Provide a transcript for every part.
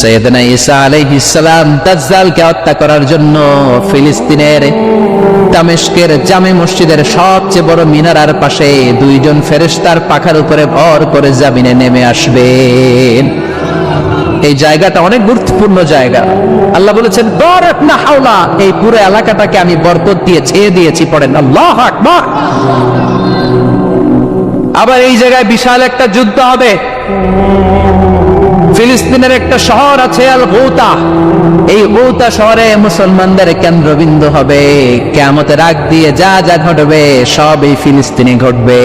সাইয়েদনা ঈসা আলাইহিস সালাম দাজ্জালকে হত্যা করার জন্য ফিলিস্তিনের দামেস্কের জামে মসজিদের সবচেয়ে বড় মিনারার পাশে দুইজন ফেরেশতার পাখার উপরে ভর করে জমিনে নেমে আসবেন। এই জায়গাটা অনেক গুরুত্বপূর্ণ জায়গা। আল্লাহ বলেছেন বারাক না হাওলা, এই পুরো এলাকাটাকে আমি বরকত দিয়ে ছেয়ে দিয়েছি। পড়েন আল্লাহু আকবার। আবার এই জায়গায় বিশাল একটা যুদ্ধ হবে। ফিলিস্তিনের একটা শহর আছে আল গৌতা, এই গৌতা শহরে মুসলমানদের কেন্দ্রবিন্দু হবে। কিয়ামতের আগ দিয়ে যা যা ঘটবে সব এই ফিলিস্তিনে ঘটবে।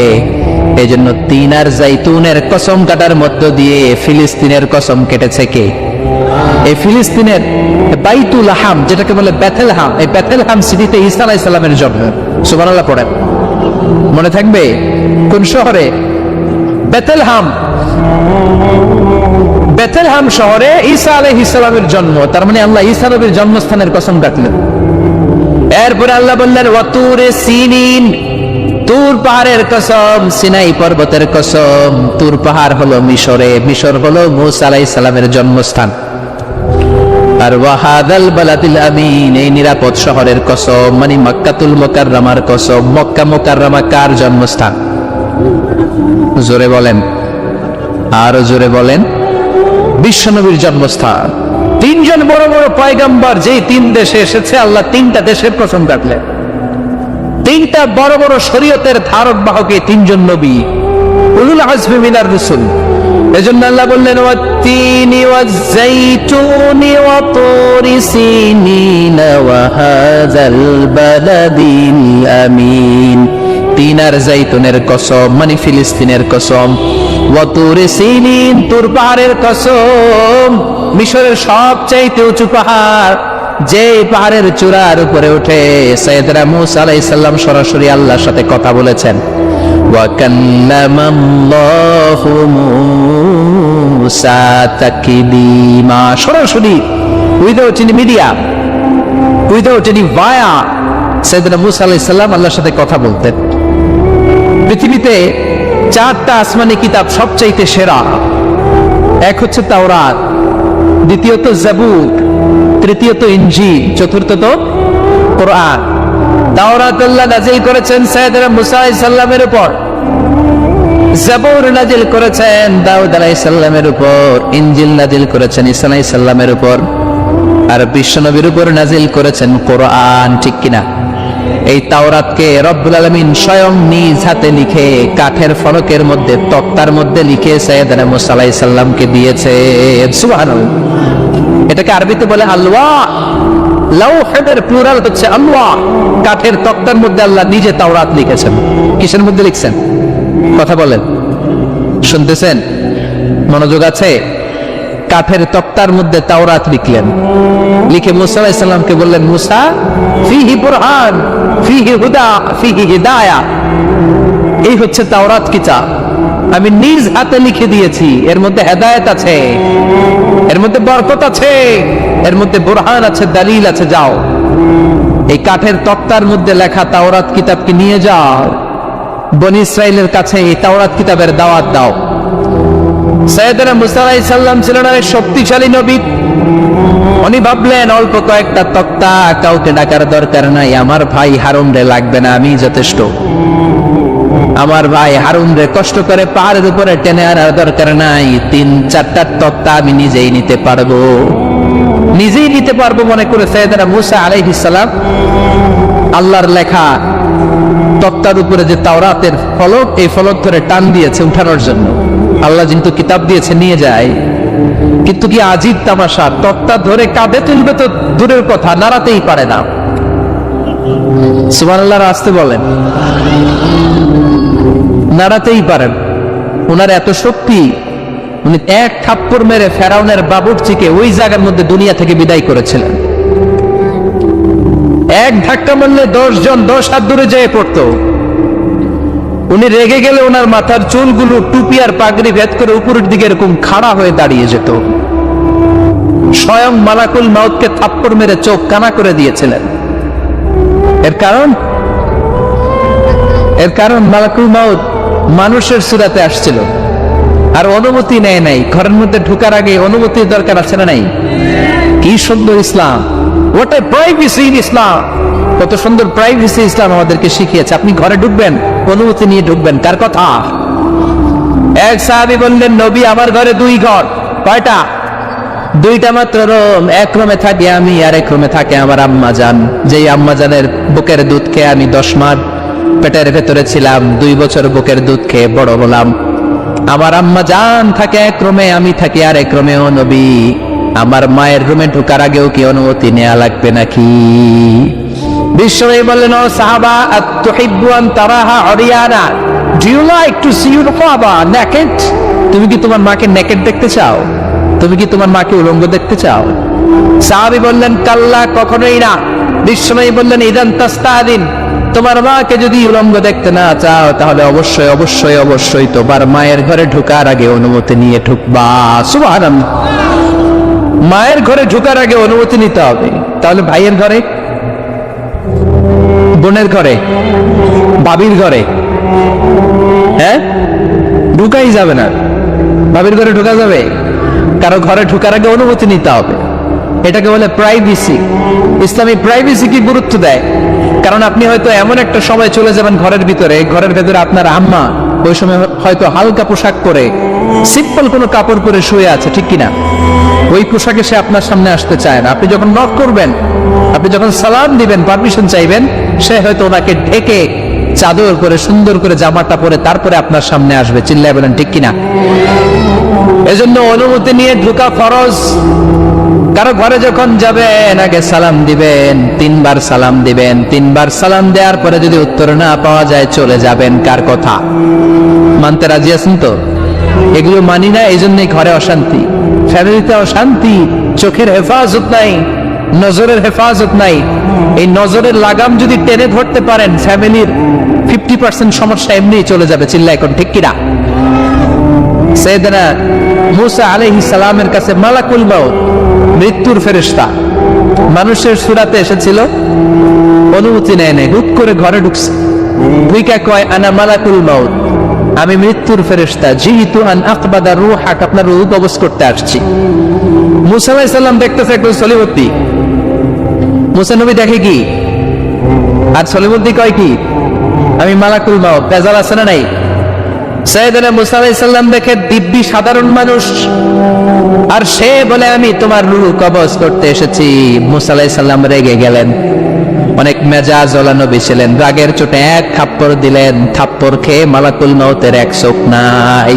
এই জন্য তিন আর জাইতুনের কসম কাটার মধ্য দিয়ে ফিলিস্তিনের কসম কেটেছে কে? এই ফিলিস্তিনের বাইতুল লাহাম, যেটাকে বলে বেথেলহাম, এই বেথেলহাম সিটিতে ঈসা আলাইহিস সালামের জন্ম। সুবহানাল্লাহ পড়েন। মনে থাকবে কোন শহরে? বেথেলহাম। বেথেলহাম শহরে ঈসা আলাইহিস সালামের জন্ম। তার মানে আল্লাহ ঈসা নবীর জন্মস্থানের কসম কাটলেন। এরপরে আল্লাহ বললেন ওয়াতুরে সিনিন, তুর পাহাড়ের কসম, সিনাই পর্বতের কসম। তুর পাহাড় হলো মিশরে, মিশর হলো মূসা আলাইহিস সালামের জন্মস্থান। আর ওয়াহাদাল বালাদিল আমিন, এই নিরাপদ শহরের কসম, মানে মক্কাতুল মুকাররমার কসম। মক্কা মুকাররমা কার জন্মস্থান? জোরে বলেন, আরো জোরে বলেন। বিশ্বনবীর জন্মস্থান। তিনজন বড় বড় পয়গম্বর যেই তিন দেশে এসেছে, আল্লাহ তিনটা দেশের কসম কাটলেন। তিনটা বড় বড় শরীয়তের ধারক বাহকে তিনজন নবী, উলুল আজমি মিনার রাসূল। এজন্য আল্লাহ বললেন ওয়াত্তিনি ওয়াজ-যাইতুনি ওয়া তুরি সিনিন ওয়া হাযাল বালাদিল আমিন। তিন আর জাইতুনের কসম, মানে ফিলিস্তিনের কসম। ওয়া তুরি সিনিন, তুর পাহাড়ের কসম, মিশরের সবচাইতে উঁচু পাহাড়, যে পাহাড়ের চূড়ার উপরে উঠে সাইয়েদনা মূসা আলাইহিস সালাম সরাসরি আল্লাহর সাথে কথা বলেছেন। ওয়া কাল্লামাল্লাহু মূসা তাকলিমা, সরাসরি without any media, without any via, সাইয়েদনা মূসা আলাইহিস সালাম আল্লাহর সাথে কথা বলতেন। পৃথিবীতে চারটা আসমানি কিতাব সবচাইতে সেরা। এক হচ্ছে তাওরাত, দ্বিতীয়ত জাবুর, তৃতীয়ত ইনজিল, চতুর্থত কোরআন। তাওরাত আল্লাহ নাযিল করেছেন সাইয়েদনা মূসা আলাইহিস সালামের উপর, জাবুর নাযিল করেছেন দাউদ আলাইহিস সালামের উপর, ইনজিল নাযিল করেছেন ঈসা আলাইহিস সালামের উপর, আর বিশ্বনবীর উপর নাযিল করেছেন কোরআন। ঠিক কিনা? এই তাওরাতকে রব্বুল আলামিন স্বয়ং নিজ হাতে লিখে কাঠের ফলকের মধ্যে, তক্তার মধ্যে লিখে সাইয়েদনা মূসা আলাইহিস সালামকে দিয়েছে। সুবহানাল্লাহ। এটাকে আরবিতে বলে আলওয়া। লাউহের প্লুরাল হচ্ছে আলওয়া। কাঠের তক্তার মধ্যে আল্লাহ নিজে তাওরাত লিখেছেন। কিসের মধ্যে লিখছেন? কথা বলেন, শুনতেছেন? মনোযোগ আছে? কাঠের তক্তার মধ্যে তাওরাত লিখলেন। লিখে মূসা আলাইহিস সালামকে বললেন, মূসা ফিহি বুরহান, ফিহি হুদা, ফিহি হিদায়া। এই হচ্ছে তাওরাত কিতাব, আমি নিজ হাতে লিখে দিয়েছি। এর মধ্যে হেদায়েত আছে, এর মধ্যে বরকত আছে, এর মধ্যে বুরহান আছে, দলিল আছে। যাও এই কাঠের তক্তার মধ্যে লেখা তাওরাত কিতাবকে নিয়ে যাও, বনি ইসরাইলের কাছে এই তাওরাত কিতাবের দাওয়াত দাও। সাইয়েদনা মূসা আলাইহিস সালাম ছিলেন এক শক্তিশালী নবী। উনি ভাবলেন অল্প কয়েকটা তক্তা, কাউকে ডাকার দরকার নাই, আমার ভাই হারুন রে লাগবে না, আমি যথেষ্ট। আমার ভাই হারুন রে কষ্ট করে পাহাড়ের উপরে টেনে আনার দরকার নাই, 3-4টা তক্তা আমি নিজেই নিতে পারবো, নিজেই নিতে পারবো মনে করে সাইয়েদনা মূসা আলাইহিস সালাম আল্লাহর লেখা তক্তার উপরে যে তাওরাতের ফলক, এই ফলক ধরে টান দিয়েছে উঠানোর জন্য। আল্লাহ যেহেতু কিতাব দিয়েছে নিয়ে যায়, কিন্তু কি আজীব তামাশা, তক্তা ধরে কাঁধে তুলবে তো দূরের কথা, নাড়াতেই পারে না। সুবহানাল্লাহ, আসতে বলেন। নাড়াতেই পারেন। ওনার এত শক্তি, উনি এক থাপ্পড় মেরে ফেরাউনের বাবুর্চিকে ওই জায়গার মধ্যে দুনিয়া থেকে বিদায় করেছিলেন। এক ধাক্কা মারলে 10 জন 10 হাত দূরে যেয়ে পড়তো। উনি রেগে গেলে ওনার মাথার চুলগুলো টুপি আর পাগড়ি ভেদ করে উপরের দিকে এরকম খাড়া হয়ে দাঁড়িয়ে যেত। স্বয়ং মালাকুল মাউতকে থাপ্পড় মেরে চোখ কানা করে দিয়েছিলেন। এর কারণ মালাকুল মাউত মানুষের সূরাতে আসছিল। আর অনুমতি নেয় নাই। ঘরের মধ্যে ঢোকার আগে অনুমতির দরকার আছে না নাই? কি সুন্দর ইসলাম, হোয়াট এ প্রাইভেসি ইন ইসলাম। কত সুন্দর প্রাইভেসি ইসলাম আমাদেরকে শিখিয়েছে। আপনি ঘরে ঢুকবেন, অনুমতি নিয়ে ঢুকবেন। কার কথা? এক সাহাবী বললেন, নবী আমার ঘরে 2 ঘর। কয়টা? 2টা মাত্র রুম। এক রুমে থাকি আমি, আর এক রুমে থাকে আমার আম্মা জান। যেই আম্মা জানের বুকের দুধ খেয়ে আমি 10 মাস পেটের ভেতরে ছিলাম, 2 বছর বুকের দুধ খেয়ে বড় হলাম। আমার আম্মা জান থাকে এক রুমে, আমি থাকি আর এক রুমে। ও নবী, আমার মায়ের রুমে ঢোকার আগেও কি অনুমতি নেওয়া লাগবে নাকি? বিশ্বনবী বললেন, ও সাহাবা, আতুহিব্বু আন তারাহা উরিয়ানা, do you like to see your father naked? তুমি কি তোমার মাকে নেকেড দেখতে চাও? তুমি কি তোমার মাকে উলঙ্গ দেখতে চাও? সাহাবী বললেন, কাল্লা, কখনোই না। বিশ্বনবী বললেন, ইদান তাস্তাদিন, তোমার মাকে যদি উলঙ্গ দেখতে না চাও, তাহলে অবশ্যই অবশ্যই অবশ্যই তোমার মায়ের ঘরে ঢোকার আগে অনুমতি নিয়ে ঢুকবা। সুবহানাল্লাহ। মায়ের ঘরে ঢোকার আগে অনুমতি নিতে হবে। তাহলে ভাইয়ের ঘরে, বোনের ঘরে, ভাবির ঘরে, হ্যাঁ, ঢুকাই যাবে না। ভাবির ঘরে ঢোকা যাবে? কারো ঘরে ঢোকার আগে অনুমতি নিতে হবে। এটাকে বলে প্রাইভেসি। ইসলামী প্রাইভেসি কি গুরুত্ব দেয়? কারণ আপনি হয়তো এমন একটা সময় চলে যাবেন ঘরের ভিতরে, ঘরের ভেতরে আপনার আম্মা ওই সময় হয়তো হালকা পোশাক পরে, সিম্পল কোনো কাপড় পরে শুয়ে আছে, ঠিক কিনা? ওই পোশাকে সে আপনার সামনে আসতে চায় না। আপনি যখন নক করবেন, আপনি যখন সালাম দিবেন, পারমিশন চাইবেন, সে হয়তো ওনাকে ঢেকে চাদর করে সুন্দর করে জামাটা পরে তারপরে আপনার সামনে আসবে। চিল্লায় বলেন ঠিক কিনা? এজন্য অনুমতি নিয়ে ঢোকা ফরজ। কারো ঘরে যখন যাবেন, আগে সালাম দিবেন, 3 বার সালাম দিবেন। 3 বার সালাম দেওয়ার পরে যদি উত্তর না পাওয়া যায়, চলে যাবেন। কার কথা? মানতে রাজি আছেন তো? এগুলো মানি না, এই জন্যই ঘরে অশান্তি, ফ্যামিলিতে অশান্তি। চোখের হেফাজত নাই, নজরের হেফাজত নাই। এই নজরের লাগাম যদি টেনে ধরতে পারেন, ফ্যামিলির 50% সমস্যা এমনি চলে যাবে। চিল্লা এখন ঠিক কিনা? সাইয়েদনা মুসা আলাইহিস সালামের কাছে মালাকুল মাউত, মৃত্যুর ফেরেশতা, মানুষের সূরাতে এসেছিল, অনুমতি নেয় নাই, হুট করে ঘরে ঢুকছে। ঢুইকা কয়, আনা মালাকুল মাউত, আমি মৃত্যুর ফেরেশতা, জিহিতু আন আকবাদা রূহাক, আপনার রূহ কবজ করতে আসছি। মুসা আলাইহিস সালাম দেখতেছে একজন সলিমুদ্দি। মুসা নবী দেখে কি? আর সলিমুদ্দি কয় কি? আমি মালাকুল মাউত। বেজাল আছে না নাই? সাইয়েদনা মুসা আলাইহিস সালাম দেখে দিব্যি সাধারণ মানুষ, আর সে বলে আমি তোমার রূহ কবজ করতে এসেছি। মুসা আলাইহিস সালাম রেগে গেলেন, অনেক মেজাজ ওলা নবী ছিলেন। রাগের চোটে এক থাপ্পড় দিলেন। থাপ্পড় খেয়ে মালাকুল মাউতের এক চোখ নাই।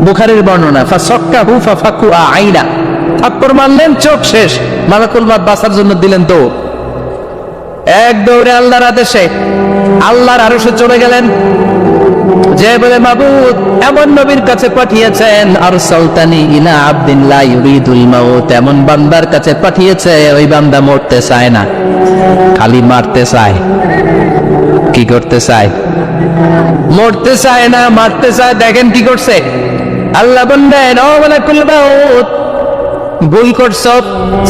বুখারীর বর্ণনা, ফাসাক্কাহু ফাফাকু আইনা, থাপ্পড় মারলেন, চোখ শেষ। মালাকুল মাউত বাঁচার জন্য দিলেন তো এক দৌড়ে আল্লাহর আদেশে আল্লাহর আরশে চলে গেলেন। যে বলে, মাবুদ এমন নবীর কাছে পাঠিয়েছেন, আরসালতানি ইলা আবদিন লা ইউরিদুল মাউত, এমন বান্দার কাছে পাঠিয়েছে ওই বান্দা মরতে চায় না, খালি মারতে চায়। কি করতে চায়? মরতে চায় না, মারতে চায়। দেখেন কি করছে আল্লাহ। বললেন, ও মালাকুল মাউত, ভুল করছো,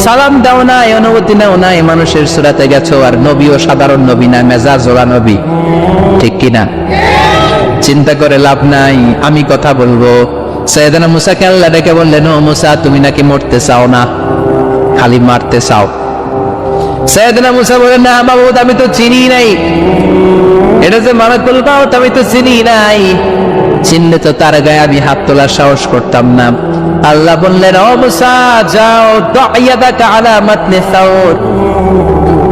সালাম দাও নাই, অনুমতি নাও নাই, মানুষের সূরাতে গেছো, আর নবীও সাধারণ নবী না, মেজাজ ওলা নবী, ঠিক কিনা? চিন্তা করে লাভ নাই, আমি কথা বলবো। সাইয়েদনা মুসাকে আল্লাহ ডেকে বললেন, ও মুসা, তুমি নাকি মরতে চাও না, খালি মারতে চাও। সাইয়েদনা মুসা বললেন, না মাবুদ, আমি তো চিনি নাই, এটা যে মালাকুল মাউত আমি তো চিনি নাই, চিনলে তো তার গায়ে আমি হাত তোলার সাহস করতাম না। আল্লাহ বললেন, ও মুসা, যাও, দাইয়াদাকা আলা মাতনি সাউর,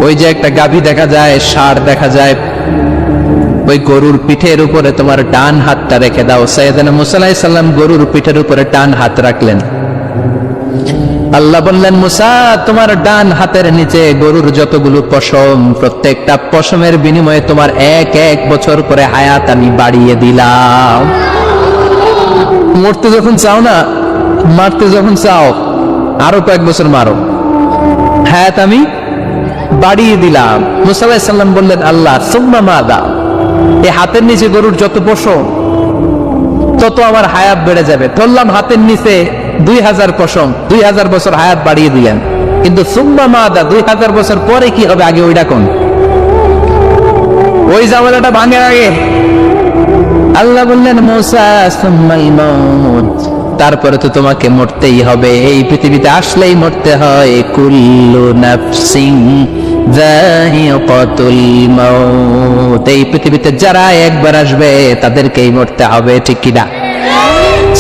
ওই যে একটা গাভী দেখা যায়, ষাঁড় দেখা যায়, ওই গরুর পিঠের উপরে তোমার ডান হাতটা রেখে দাও। সাইয়েদনা মুসা আলাইহিস সালাম গরুর পিঠের উপরে ডান হাত রাখলেন। আল্লাহ বললেন, মুসা, তোমার ডান হাতের নিচে গরুর যতগুলো পশম, প্রত্যেকটা পশমের বিনিময়ে তোমার 1 বছর করে হায়াত আমি বাড়িয়ে দিলাম। মরতে যখন চাও না, মারতে যখন চাও, আরো কয়েক বছর মারো, হায়াত আমি বাড়িয়ে দিলাম। মুসা আলাইহিস সালাম বললেন, আল্লাহ সুম্মা মাদা, এই হাতের নিচে গরুর যত পশম, তত আমার হায়াত বেড়ে যাবে। ধরলাম হাতের নিচে 2000 পশম, 2000 বছর হায়াত বাড়িয়ে দিলেন, কিন্তু সুম্মা মাদা, 2000 বছর পরে কি হবে? আগে ওইটা কোন, ওই জামালাটা ভাঙে আগে। আল্লাহ বললেন মূসা সুম্মাল মাউত, তারপরে তো তোমাকে মরতেই হবে, এই পৃথিবীতে আসলেই মরতে হয়। কুল্লু নাফসিন যায়িকাতুল মাউত, এই পৃথিবীতে যারা একবার আসবে তাদেরকেই মরতে হবে, ঠিক কি না?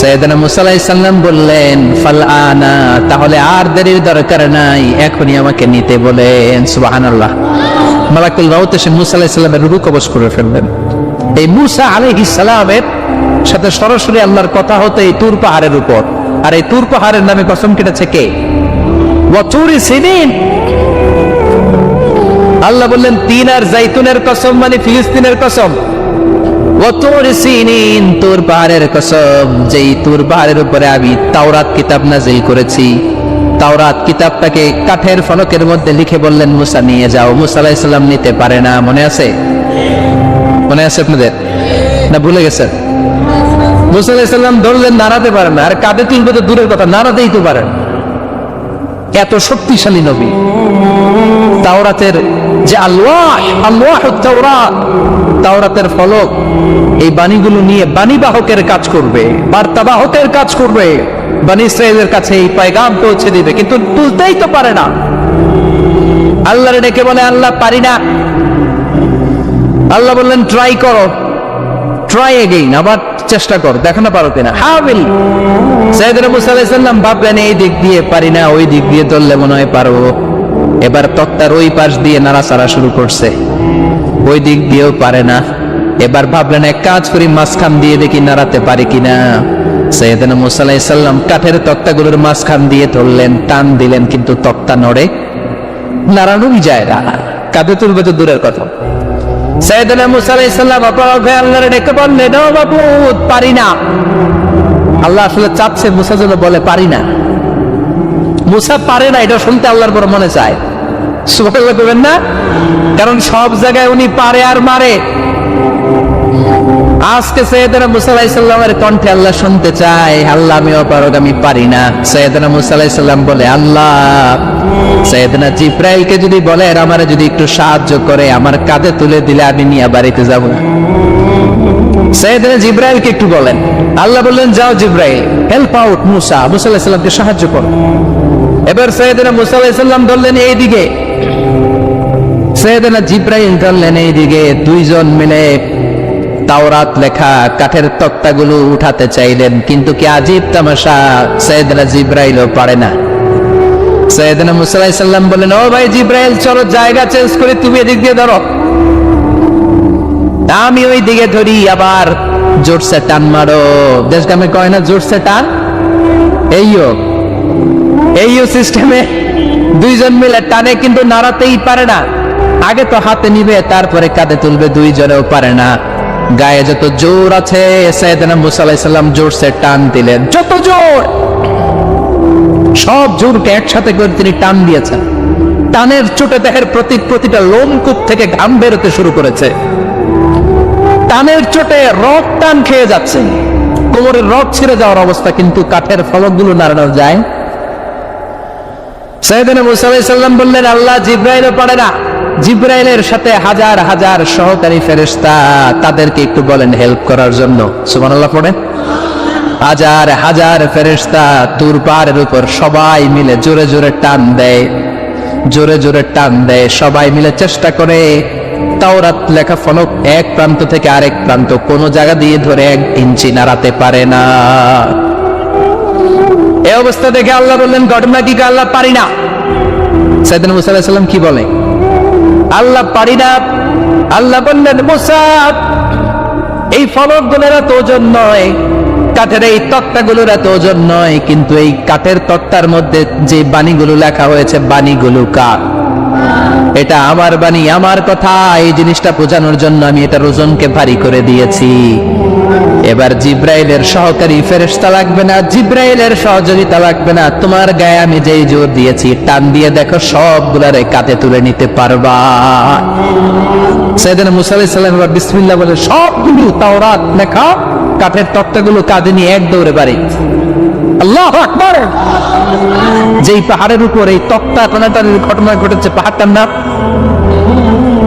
সাইয়েদনা মূসা আলাইহিস সালাম বললেন ফাল আনা, তাহলে আর দেরির দরকার নাই, এখনই আমাকে নিতে বলেন। সুবহানাল্লাহ। মালাকুল মাউত এসে মূসা আলাইহিস সালামের রূহ কবজ করে ফেললেন। এই মূসা আলাইহিস সালামের সাথে সরাসরি আল্লাহর কথা হতো এই তুর পাহাড়ের উপর, আর এই তুর পাহাড়ের নামে কসম কেটেছে কে? ওয়া তুরি সিনিন। আল্লাহ বললেন তিন আর জাইতুনের কসম, মানে ফিলিস্তিনের কসম। ওয়া তুরি সিনিন, তুর পাহাড়ের কসম, যেই তুর পাহাড়ের উপরে আমি তাওরাত কিতাব নাজিল করেছি। তাওরাত কিতাবটাকে কাঠের ফলকের মধ্যে লিখে বললেন মূসা নিয়ে যাও। মূসা আলাইহিস সালাম নিতে পারে না, মনে আছে? মনে আছে আপনাদের না ভুলে গেছেন? মূসা আলাইহিস সালাম ধরলেন, নাড়াতে পারেন না, আর কাঁধে তুলবে তো দূরের কথা, নাড়াতেই তো পারেন। এত শক্তিশালী নবী। তাওরাতের যে তাওরাতের ফলক, এই বাণীগুলো নিয়ে বাণীবাহকের কাজ করবে, বার্তাবাহকের কাজ করবে, বনী ইসরাইলের কাছে এই পয়গাম পৌঁছে দিবে, কিন্তু তুলতেই তো পারে না। আল্লাহর ডেকে বলে আল্লাহ পারি না। আল্লাহ বললেন ট্রাই করো, ট্রাই এগেইন, আবার চেষ্টা কর, দেখো না পারো কিনা। হাবিল সাইয়েদনা মূসা আলাইহিস সালাম ভাবলেন এই দিক দিয়ে পারি না, ওই দিক দিয়ে ধরলে মনে হয় পারবো। এবার তক্তার ওই পাশ দিয়ে নাড়াচাড়া শুরু করছে, ওই দিক দিয়েও পারে না। এবার ভাবলেন এক কাজ করি, মাঝখান দিয়ে দেখি নাড়াতে পারি কিনা। সাইয়েদনা মূসা আলাইহিস সালাম কাঠের তক্তাগুলোর মাঝখান দিয়ে ধরলেন, টান দিলেন, কিন্তু তক্তা নড়ে, নাড়ানোই যায় না। কাঁধে তুলবে তো দূরের কথা। সাইয়েদনা মূসা আলাইহিস সালাম অপরাধ হয়ে আল্লাহর ডেকে বললেন ও মাবুদ পারি না। আল্লাহ আসলে চাচ্ছে মূসা যেন বলে পারি না। মূসা পারে না এটা শুনতে আল্লাহর বড় মনে চায়। সুবহানাল্লাহ বলবেন না? কারণ সব জায়গায় উনি পারে আর মারে। আজকে সাইয়েদনা মূসা আলাইহিস সালামের কণ্ঠে আল্লাহ শুনতে চায় আল্লাহ আমি অপারগ, আমি পারি না। সাইয়েদনা মূসা আলাইহিস সালাম বলে আল্লাহ সাইয়েদনা জিব্রাইলকে যদি বলেন আমারে যদি একটু সাহায্য করে, আমার কাঁধে তুলে দিলে আমি নিয়ে বাড়িতে যাব। সাইয়েদনা জিব্রাইলকে একটু বলেন। আল্লাহ বললেন যাও জিব্রাইল, হেল্প আউট মূসা, মূসা আলাইহিস সালামকে সাহায্য করো। এবার সাইয়েদনা মূসা আলাইহিস সালাম ধরলেন এইদিকে, সাইয়েদনা জিব্রাইল ধরলেন এইদিকে। দুইজন মিলে তাওরাত লেখা কাঠের তক্তাগুলো উঠাতে চাইলেন, কিন্তু কি আজীব তামাশা, সাইয়েদনা জিব্রাইলও পারে না। সাইয়েদনা মূসা আলাইহিস সালাম বলেন ও ভাই জিব্রাইল চলো জায়গা চেঞ্জ করে তুমি এদিক দিয়ে ধরো, আমি ওই দিকে ধরি, আবার জোরসে টান মারো। দেশগ্রামে কয় না জোরসে টান, এইও সিস্টেমে দুইজন মিলে টানে, কিন্তু নাড়াতেই পারে না। আগে তো হাতে নিবে, তারপরে কাঁধে তুলবে, দুইজনেও পারে না। গায়ে যত জোর আছে সাইয়েদনা মূসা আলাইহিস সালাম জোরসে টান দিলেন, যত জোর, সব জোরকে একসাথে করে তিনি টান দিয়েছেন। টানের চোটে দেহের প্রতিটা লোমকূপ থেকে ঘাম বেরোতে শুরু করেছে। টানের চোটে রক টান খেয়ে যাচ্ছে, কোমরের রক ছিঁড়ে যাওয়ার অবস্থা, কিন্তু কাঠের ফলকগুলো নাড়ানো যায়। সাইয়েদনা মূসা আলাইহিস সালাম বললেন আল্লাহ জিব্রাইলও পারে না। জিব্রাইলের সাথে হাজার হাজার সহকারী ফেরেশতা, তাদেরকে একটু বলেন হেল্প করার জন্য। সুবহানাল্লাহ পড়েন। হাজার হাজার ফেরেশতা তুর পাহাড়ের উপর সবাই মিলে জোরে জোরে টান দেয়, জোরে জোরে টান দেয়, সবাই মিলে চেষ্টা করে তাওরাত লেখা ফলক এক প্রান্ত থেকে আরেক প্রান্ত কোন জায়গা দিয়ে ধরে 1 ইঞ্চি নাড়াতে পারে না। এই অবস্থা দেখে আল্লাহ বললেন ঘটনা কি? আল্লাহ পারি না। সাইয়েদনা মূসা আলাইহিস সালাম কি বলে? আল্লাহ পারি না। আল্লাহ বললেন মূসা এই ফলকগুলোর এত ওজন নয়, কাঠের এই তক্তাগুলোর এত ওজন নয়, কিন্তু এই কাঠের তক্তার মধ্যে যে বাণীগুলো লেখা হয়েছে বাণীগুলো কার? এটা আমার বাণী, আমার কথা। এই জিনিসটা বোঝানোর জন্য আমি এটার ওজনকে ভারী করে দিয়েছি। এবার জিব্রাইলের সহকারী ফেরেশতা লাগবে না, জিব্রাইলের সহযোগিতা লাগবে না, তোমার গায়ে আমি যেই জোর দিয়েছি টান দিয়ে দেখো সবগুলারে কাঁধে তুলে নিতে পারবা। সাইয়েদনা মূসা আলাইহিস সালাম এবার বিসমিল্লাহ বলে সবগুলো তাওরাত লেখা কাঠের তক্তাগুলো কাঁধে নিয়ে এক দৌড়ে বাড়ি। আল্লাহু আকবার। যেই পাহাড়ের উপর এই তক্তা টানাটানির ঘটনা ঘটেছে, পাহাড়টার নাম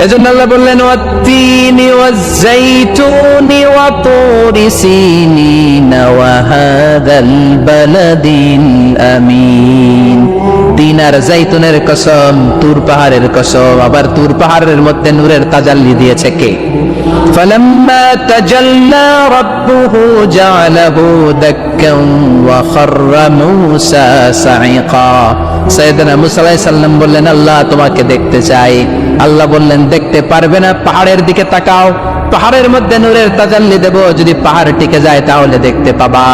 এজন্য আল্লাহ বললেন ওয়াত-তিনি ওয়াজ-যাইতুনি ওয়া তুরি সিনিন ওয়া হাযাল বালাদিল আমিন। তিন আর যাইতুনের কসম, তুর পাহাড়ের কসম। আবার তুর পাহাড়ের মধ্যে নূরের তাজাল্লি দিয়েছে কে? ফালাম্মা তাজাল্লা রাব্বুহু জাআলাহু দাক্কান ওয়া খাররা মূসা সাঈকা। সাইয়েদনা মূসা আলাইহিস সালাম বললেন, আল্লাহ তোমাকে দেখতে চাই। আল্লাহ বললেন, দেখতে পারবে না, পাহাড়ের দিকে তাকাও, পাহাড়ের মধ্যে নূরের তাজাল্লি দেব, যদি পাহাড় টিকে যায় তাহলে দেখতে পাবা।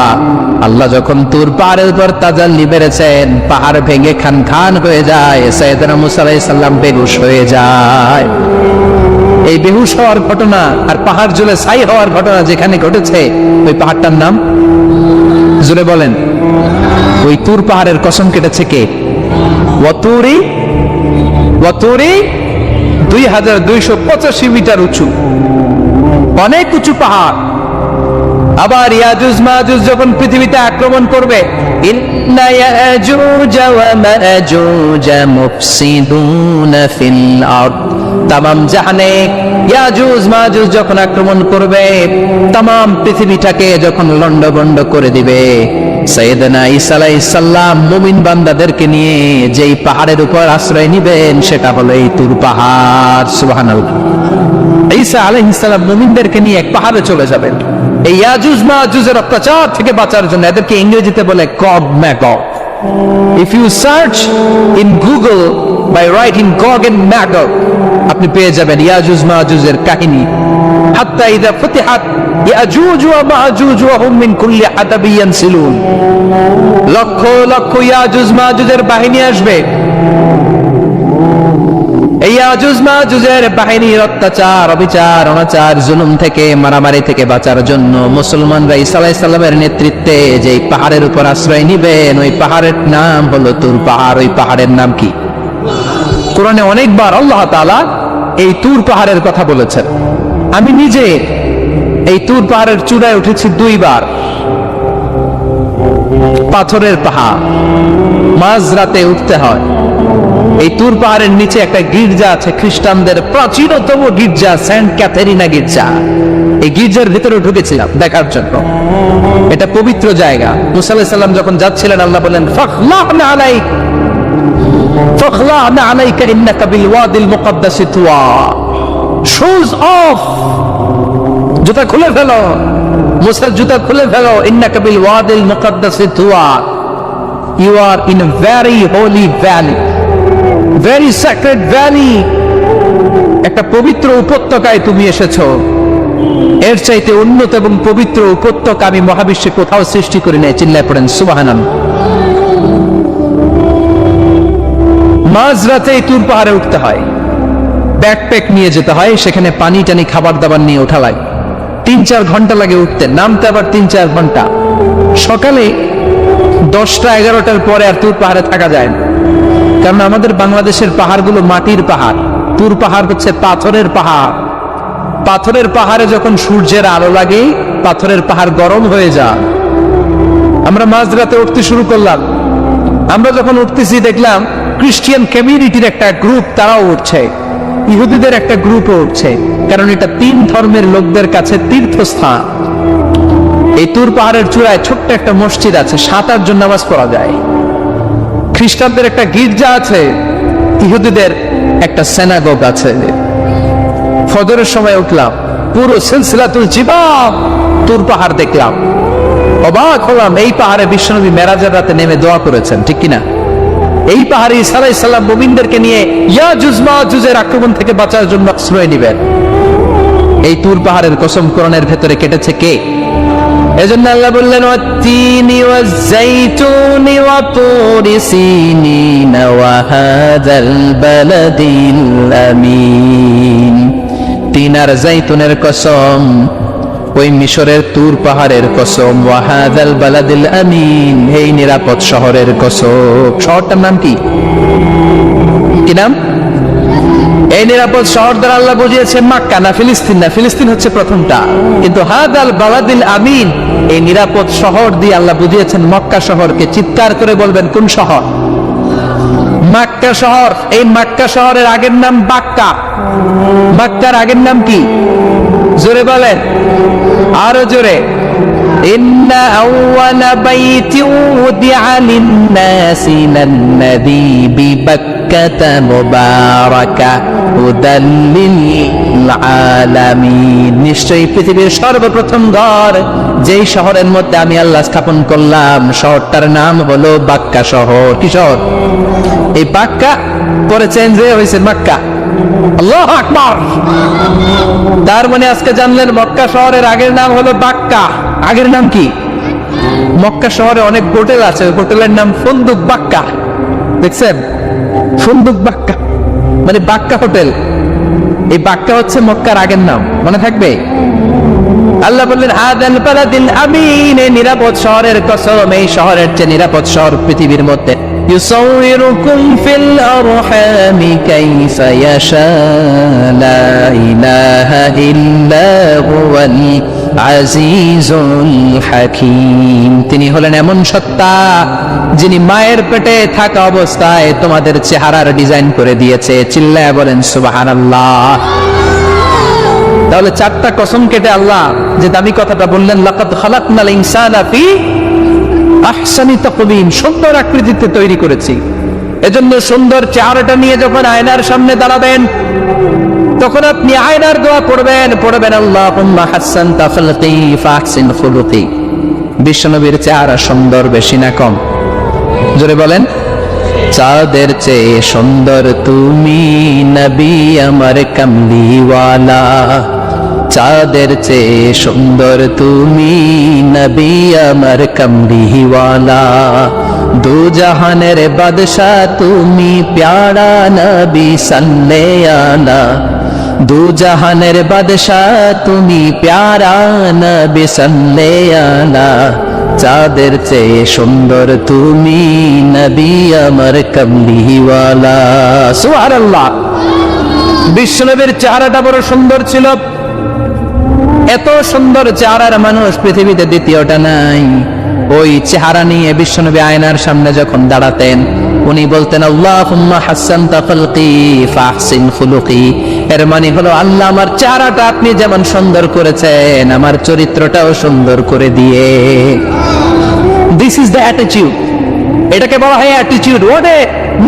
আল্লাহ যখন তুর পাহাড়ের উপর তাজাল্লি বেড়েছেন, পাহাড় ভেঙে খান খান হয়ে যায়, সাইয়েদনা মূসা আলাইহিস সালাম বেহুশ হয়ে যায়। এই বেহুশ হওয়ার ঘটনা আর পাহাড় জ্বলে ছাই হওয়ার ঘটনা যেখানে ঘটেছে, ওই পাহাড়টার নাম জুড়ে বলেন। ওই তুর পাহাড়ের কসম কেটেছে কে? ওয়াতুরি 2285 মিটার উঁচু, অনেক উঁচু পাহাড়। আবার ইয়াজুজ মাজুজ যখন পৃথিবীতে আক্রমণ করবে, ইন্না ইয়াজুজ ওয়া মাজুজ মুফসিদুনা ফিল আরদ। তামাম জাহানে ইয়াজুজ মাজুজ যখন আক্রমণ করবে, তামাম পৃথিবীটাকে যখন লন্ডভন্ড করে দিবে, সাইয়েদনা ঈসা আলাইহিস সালাম মুমিন বান্দাদেরকে নিয়ে যেই পাহাড়ের উপর আশ্রয় নিবেন, সেটা হলো এই তুর পাহাড়। সুবহানাল্লাহ। ঈসা আলাইহিস সালাম মুমিনদেরকে নিয়ে এক পাহাড়ে চলে যাবেন এই ইয়াজুজ মাজুজের অত্যাচার থেকে বাঁচার জন্য। এদেরকে ইংরেজিতে বলে Gog Magog. If you search in Google by writing Gog and Magog, আপনি পেয়ে যাবেন ইয়াজুজ মাজুজের কাহিনী। হাত্তা ইযা ফুতিহাত ইয়াজুজ ওয়া মাজুজ ওয়া হুম মিন কুল্লি হাদাবিন ইয়ানসিলুন। লক্ষ লক্ষ ইয়াজুজ মাজুজের বাহিনী আসবে। এই ইয়াজুজ মাজুজের বাহিনীর অত্যাচার, অবিচার, অনাচার, জুলুম থেকে, মারামারি থেকে বাঁচার জন্য মুসলমানরা ঈসা আলাইহিস সালামের নেতৃত্বে যে পাহাড়ের উপর আশ্রয় নিবেন, ওই পাহাড়ের নাম হলো তুর পাহাড়। ওই পাহাড়ের নাম কি? কোরআনে অনেকবার আল্লাহ তাআলা এই তুর পাহাড়ের কথা বলেছেন। আমি নিজে এই তুর পাহাড়ের চূড়ায় উঠেছি 2 বার। পাথরের পাহাড়, মাঝরাতে উঠতে হয়। এই তুর পাহাড়ের নিচে একটা গির্জা আছে, খ্রিস্টানদের প্রাচীনতম গির্জা, সেন্ট ক্যাথেরিনা গির্জা। এই গির্জার ভিতরে ঢুকেছিলাম দেখার জন্য। এটা পবিত্র জায়গা। মুসা আলাইহিস সালাম যখন যাচ্ছিলেন, আল্লাহ বলেন, ফাখলা'না আলাইক ফাখলা'না আলাইকা ইন্নাকা বিল ওয়াদিল মুকাদ্দাসি তুয়া। শুজ অফ, জুতা খুলে ফেলো। মুসা জুতা খুলে ফেলো। ইন্নাকা বিল ওয়াদিল মুকাদ্দাসি তুয়া। You are in a very holy valley, very sacred valley. একটা পবিত্র উপত্যকায় তুমি এসেছো। এর চাইতে উন্নত এবং পবিত্র উপত্যকা আমি মহাবিশ্বে কোথাও সৃষ্টি করি নাই। চিল্লায় পড়েন সুবহানাল্লাহ। মাঝরাতে তুর পাহাড়ে উঠতে হয়, ব্যাকপ্যাক নিয়ে যেতে হয়, সেখানে পানি টানি খাবার দাবার নিয়ে ওঠা লাগে। 3-4 ঘন্টা লাগে উঠতে, নামতে আবার 3-4 ঘন্টা। সকালে 10টা-11টার পরে আর তুর পাহাড়ে থাকা যায় না, কারণ আমাদের বাংলাদেশের পাহাড়গুলো মাটির পাহাড়। তুর পাহাড় হচ্ছে পাথরের পাহাড়। পাথরের পাহাড়ে যখন সূর্যের আলো লাগে, পাথরের পাহাড় গরম হয়ে যায়। আমরা মাঝরাতে উঠতে শুরু করলাম। আমরা যখন উঠতেছি দেখলাম খ্রিস্টিয়ান কমিউনিটির একটা গ্রুপ, তারাও উঠছে। ইহুদিদের একটা গ্রুপও উঠছে, কারণ এটা 3 ধর্মের লোকদের কাছে তীর্থস্থান। এই তুর পাহাড়ের চূড়ায় ছোট্ট একটা মসজিদ আছে, 7-8 জন নামাজ পড়া যায়। খ্রিস্টানদের একটা গির্জা আছে, ইহুদিদের একটা সিনাগগ আছে। ফজরের সময় উঠলাম, পুরো সিলসিলাতুল জিবাল তুর পাহাড় দেখলাম। অবাক হলাম, এই পাহাড়ে বিশ্বনবী মেরাজের রাতে নেমে দোয়া করেছেন, ঠিক কিনা? এই পাহাড়ে ঈসা আলাইহিস সালাম মুমিনদেরকে নিয়ে ইয়াজুজ মাজুজের আক্রমণ থেকে বাঁচার জন্য আশ্রয় নেবেন। এই তুর পাহাড়ের কসম কোরআনের ভেতরে কেটেছে কে? এজন্য আল্লাহ বললেন, ওয়াত-তিনি ওয়াজ-যাইতুনি ওয়া তুরি সিনিন ওয়া হাযাল বালাদিল আমিন। তিন আর যাইতুনের কসম, ওই মিশরের তুর পাহাড়ের কসম, ওয়া হাযাল বালাদিল আমিন, এই নিরাপদ শহরের কসম। শহরটার নাম কি? কি নাম? এই নিরাপদ শহর দ্বারা আল্লাহ বুঝিয়েছেন মক্কা, না ফিলিস্তিন না। ফিলিস্তিন হচ্ছে প্রথমটা, কিন্তু হাদাল বালাদিল আমিন, এই নিরাপদ শহর দিয়ে আল্লাহ বুঝিয়েছেন মক্কা শহরকে। চিৎকার করে বলবেন, কোন শহর? মক্কা শহর, এই মক্কা শহরের আগের নাম বাক্কা। মক্কার আগের নাম কি? জোরে বলেন, আরো জোরে। ইন্না আউওয়ালা বাইতিন উদিআ লিন-নাসি লাল্লাযী বিবাক্কাতা মুবারাকা হুদাল লিল-আলামিন। নিশ্চয়ই পৃথিবীর সর্বপ্রথম ঘর যেই শহরের মধ্যে আমি আল্লাহ স্থাপন করলাম, শহরটার নাম হলো বাক্কা শহর। কি শহর? এই বাক্কা পরে চেঞ্জ হয়েছে মক্কা। আল্লাহু আকবার। তার মানে আজকে জানলেন মক্কা শহরের আগের নাম হলো বাক্কা। আগের নাম কি? মক্কা শহরে অনেক হোটেল আছে, হোটেলের নাম ফুন্দুক বাক্কা। দেখছেন? ফুন্দুক বাক্কা মানে বাক্কা হোটেল। এই বাক্কা হচ্ছে মক্কার আগের নাম, মনে থাকবে? আল্লাহ বললেন হাদাল বালাদিল আমিন, এই নিরাপদ শহরের কসম, এই শহরের চেয়ে নিরাপদ শহর পৃথিবীর মধ্যে। ইউসাউইরুকুম ফিল আরহামি কাইফা ইয়াশা লা ইলাহা ইল্লা হুয়াল আজিজুল হাকীম। তিনি হলেন এমন সত্তা যিনি মায়ের পেটে থাকা অবস্থায় তোমাদের চেহারার ডিজাইন করে দিয়েছে। চিল্লায়া বলেন সুবহানাল্লাহ। তাহলে চারটা কসম কেটে আল্লাহ যে দামি কথাটা বললেন, লাকাদ খালাকনাল ইনসানা ফি আহসানি তাকওয়িম, সুন্দর আকৃতিতে তৈরি করেছি। এজন্য সুন্দর চেহারাটা নিয়ে যখন আয়নার সামনে দাঁড়াবেন, তখন আপনি আয়নার দোয়া পড়বেন আল্লাহুম্মা হাসসানতা খালকি ফাহসিন খুলুকি। বিশ্বনবীর চেহারা সুন্দর বেশি না কম? জোরে বলেন। চাঁদের চেয়ে সুন্দর তুমি নবী আমার কামলিওয়ালা, চাঁদের চেয়ে সুন্দর তুমি নবী আমার কামলিওয়ালা। দু জাহানের বাদশা তুমি প্যারা নবী সাল্লাল্লাহু আলা, দু জাহানের বাদশা তুমি প্যারা নবী সাল্লাল্লাহু আলা। চাঁদের চেয়ে সুন্দর তুমি নবী আমার কামলিওয়ালা। সুবহানাল্লাহ। বিশ্বনবীর চেহারাটা বড় সুন্দর ছিল। এত সুন্দর চেহারার মানুষ পৃথিবীতে দ্বিতীয়টা নাই। ওই চেহারা নিয়ে বিশ্বনবী আয়নার সামনে যখন দাঁড়াতেন, উনি বলতেন আল্লাহুম্মা হাসসানতা খালকি ফাহসিন খুলুকি। এর মানে হলো, আল্লাহ আমার চেহারাটা আপনি যেমন সুন্দর করেছেন, আমার চরিত্রটাও সুন্দর করে দিয়ে। This is the attitude. এটাকে বলা হয় attitude. What a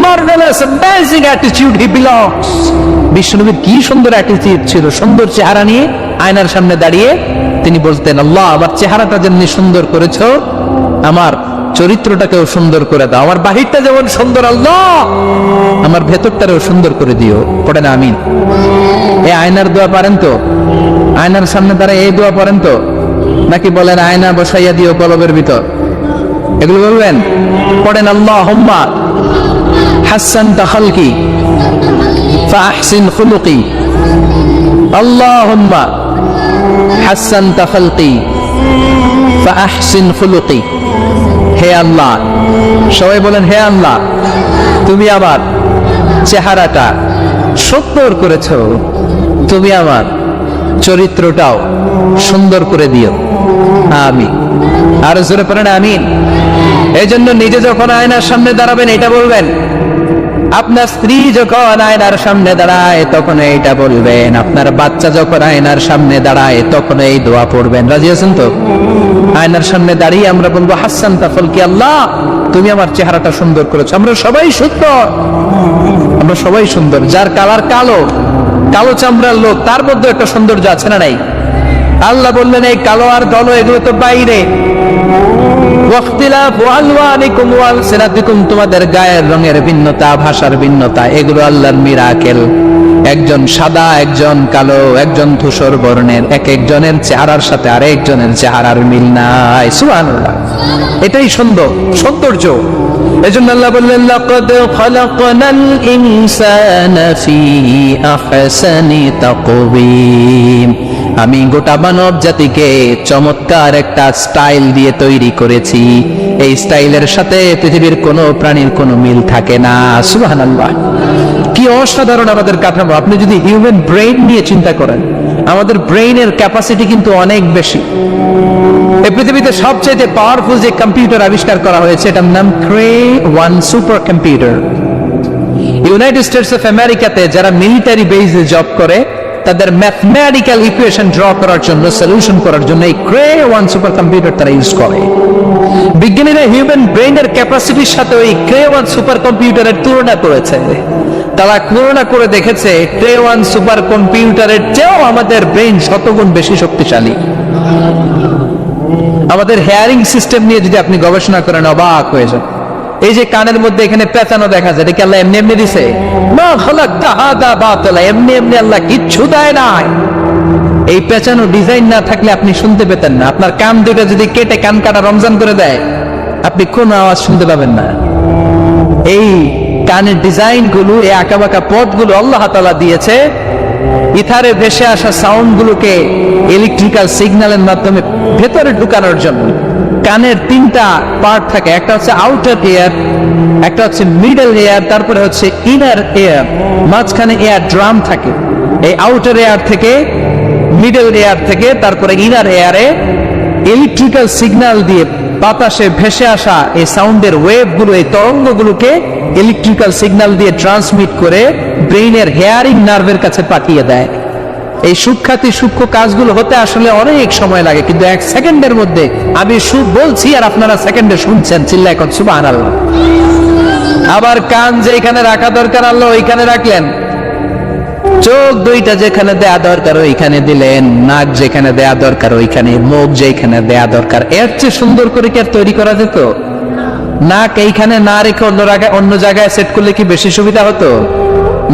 marvellous amazing attitude he belongs. বিশ্বনবীর কি সুন্দর অ্যাটিটিউড ছিল। সুন্দর চেহারা নিয়ে আয়নার সামনে দাঁড়িয়ে তিনি বলতেন, আল্লাহ আমার চেহারাটা যেমনি সুন্দর করেছো, আমার চরিত্রটাকেও সুন্দর করে দাও। আমার বাহিরটা যেমন সুন্দর, আল্লাহ আমার ভেতরটারেও সুন্দর করে দিও। পড়েন আমিন। এই আয়নার দোয়া পারেন তো? আয়নার সামনে দাঁড়ায় এই দোয়া পড়েন তো? নাকি বলেন আয়না বসাইয়া দিও কলবের ভিতর? এগুলো বলবেন? পড়েন আল্লাহুম্মা হাসসানতা খালকি ফাহসিন খুলুকি, আল্লাহুম্মা হাসসানতা খালকি ফাহসিন খুলুকি। হে আল্লাহ, সবাই বলেন হে আল্লাহ তুমি আমার চেহারাটা সুন্দর করেছো, তুমি আমার চরিত্রটাও সুন্দর করে দিও। আমিন। আর জোরে পড়েন আমিন। এই জন্য নিজে যখন আয়নার সামনে দাঁড়াবেন এটা বলবেন, আপনার স্ত্রী যখন আয়নার সামনে দাঁড়ায় তখন এইটা বলবেন, আপনার বাচ্চা যখন আয়নার সামনে দাঁড়ায় তখন এই দোয়া পড়বেন। রাজি আছেন তো? আয়নার সামনে দাঁড়িয়ে আমরা বলবো হাসসানতা খালকি, আল্লাহ তুমি আমার চেহারাটা সুন্দর করেছো। আমরা সবাই সুন্দর, আমরা সবাই সুন্দর। যার কালার কালো, কালো চামড়ার লোক, তার মধ্যে একটা সৌন্দর্য আছে না নাই? আল্লাহ বললেন এই কালো আর কালো এগুলো তো বাইরে। তোমাদের গায়ের রঙের ভিন্নতা, ভাষার ভিন্নতা, এগুলো আল্লাহর মিরাকেল। একজন সাদা, একজন কালো, একজন ধূসর বর্ণের, এক একজনের চেহারার সাথে আরেকজনের চেহারার মিল নাই। সুবহানাল্লাহ। এটাই সৌন্দর্য। এজন্য আল্লাহ বললেন লাকাদ খালাকনাল ইনসানা ফি আহসানি তাকওয়িম। আমি গোটা মানব জাতিকে চমৎকার একটা স্টাইল দিয়ে তৈরি করেছি। এই স্টাইলের সাথে পৃথিবীর কোনো প্রাণীর কোনো মিল থাকে না। সুবহানাল্লাহ। কি অসাধারণ আমাদের কাঠামো। আপনি যদি হিউম্যান ব্রেইন নিয়ে চিন্তা করেন, আমাদের ব্রেইনের ক্যাপাসিটি কিন্তু অনেক বেশি। এই পৃথিবীতে সবচেয়ে পাওয়ারফুল যে কম্পিউটার আবিষ্কার করা হয়েছে, এটার নাম Cray 1 super computer. United states of আমেরিকাতে যারা মিলিটারি বেসে জব করে তাদের ম্যাথমেটিক্যাল ইকুয়েশন ড্র করার জন্য, সলিউশন করার জন্য এই ক্রে 1 সুপার কম্পিউটার তারা ইউজ করে। বিজ্ঞানীরা হিউম্যান ব্রেইনের ক্যাপাসিটির সাথে ওই ক্রে 1 সুপার কম্পিউটারের তুলনা করেছে। তারা তুলনা করে দেখেছে ক্রে 1 সুপার কম্পিউটারের চেয়েও আমাদের ব্রেইন শতগুণ বেশি শক্তিশালী। আমাদের হেয়ারিং সিস্টেম নিয়ে যদি আপনি গবেষণা করেন অবাক হয়ে যান। এই যে কানের মধ্যে এখানে পেঁচানো দেখা যায়, এটা কি আল্লাহ এমনি এমনি দিছে? মা খালাকতা হাদা বাতিলা, এমনি এমনি আল্লাহ কিচ্ছু দেয় নাই। এই পেঁচানো ডিজাইন না থাকলে আপনি শুনতে পেতেন না। আপনার কান দুটো যদি কেটে কান কাটা রমজান করে দেয়, আপনি কোন আওয়াজ শুনতে পাবেন না। এই কানের ডিজাইন গুলো, এই আঁকাবাঁকা পথগুলো আল্লাহ তাআলা দিয়েছে ইথারে ভেসে আসা সাউন্ড গুলোকে ইলেকট্রিক্যাল সিগন্যালের মাধ্যমে ভেতরে ঢুকানোর জন্য। কানের 3টা পার্ট থাকে, একটা হচ্ছে আউটার এয়ার, একটা হচ্ছে মিডল এয়ার, তারপরে হচ্ছে ইনার এয়ার, মাঝখানে এয়ার ড্রাম থাকে। এই আউটার এয়ার থেকে, মিডল এয়ার থেকে তারপরে ইনার এয়ারে ইলেকট্রিক্যাল সিগন্যাল দিয়ে বাতাসে ভেসে আসা এই সাউন্ডের ওয়েভ গুলো, এই তরঙ্গগুলোকে ইলেকট্রিক্যাল সিগন্যাল দিয়ে ট্রান্সমিট করে ব্রেইনের হেয়ারিং নার্ভের কাছে পাঠিয়ে দেয়। এই সূক্ষ্ম কাজগুলো হতে আসলে অনেক সময় লাগে, কিন্তু 1 সেকেন্ডের মধ্যে আমি বলছি আর আপনারা সেকেন্ডে শুনছেন। চিল্লায় এখন সুবহানাল্লাহ। আবার কান যেখানে রাখা দরকার আল্লাহ ওইখানে রাখলেন, চোখ 2টা যেখানে দেয়া দরকার ওইখানে দিলেন, নাক যেখানে দেয়া দরকার ওইখানে, মুখ যেখানে দেয়া দরকার। এর চেয়ে সুন্দর করে কি আর তৈরি করা যেত? নাক এইখানে না রেখে অন্য জায়গায় সেট করলে কি বেশি সুবিধা হতো?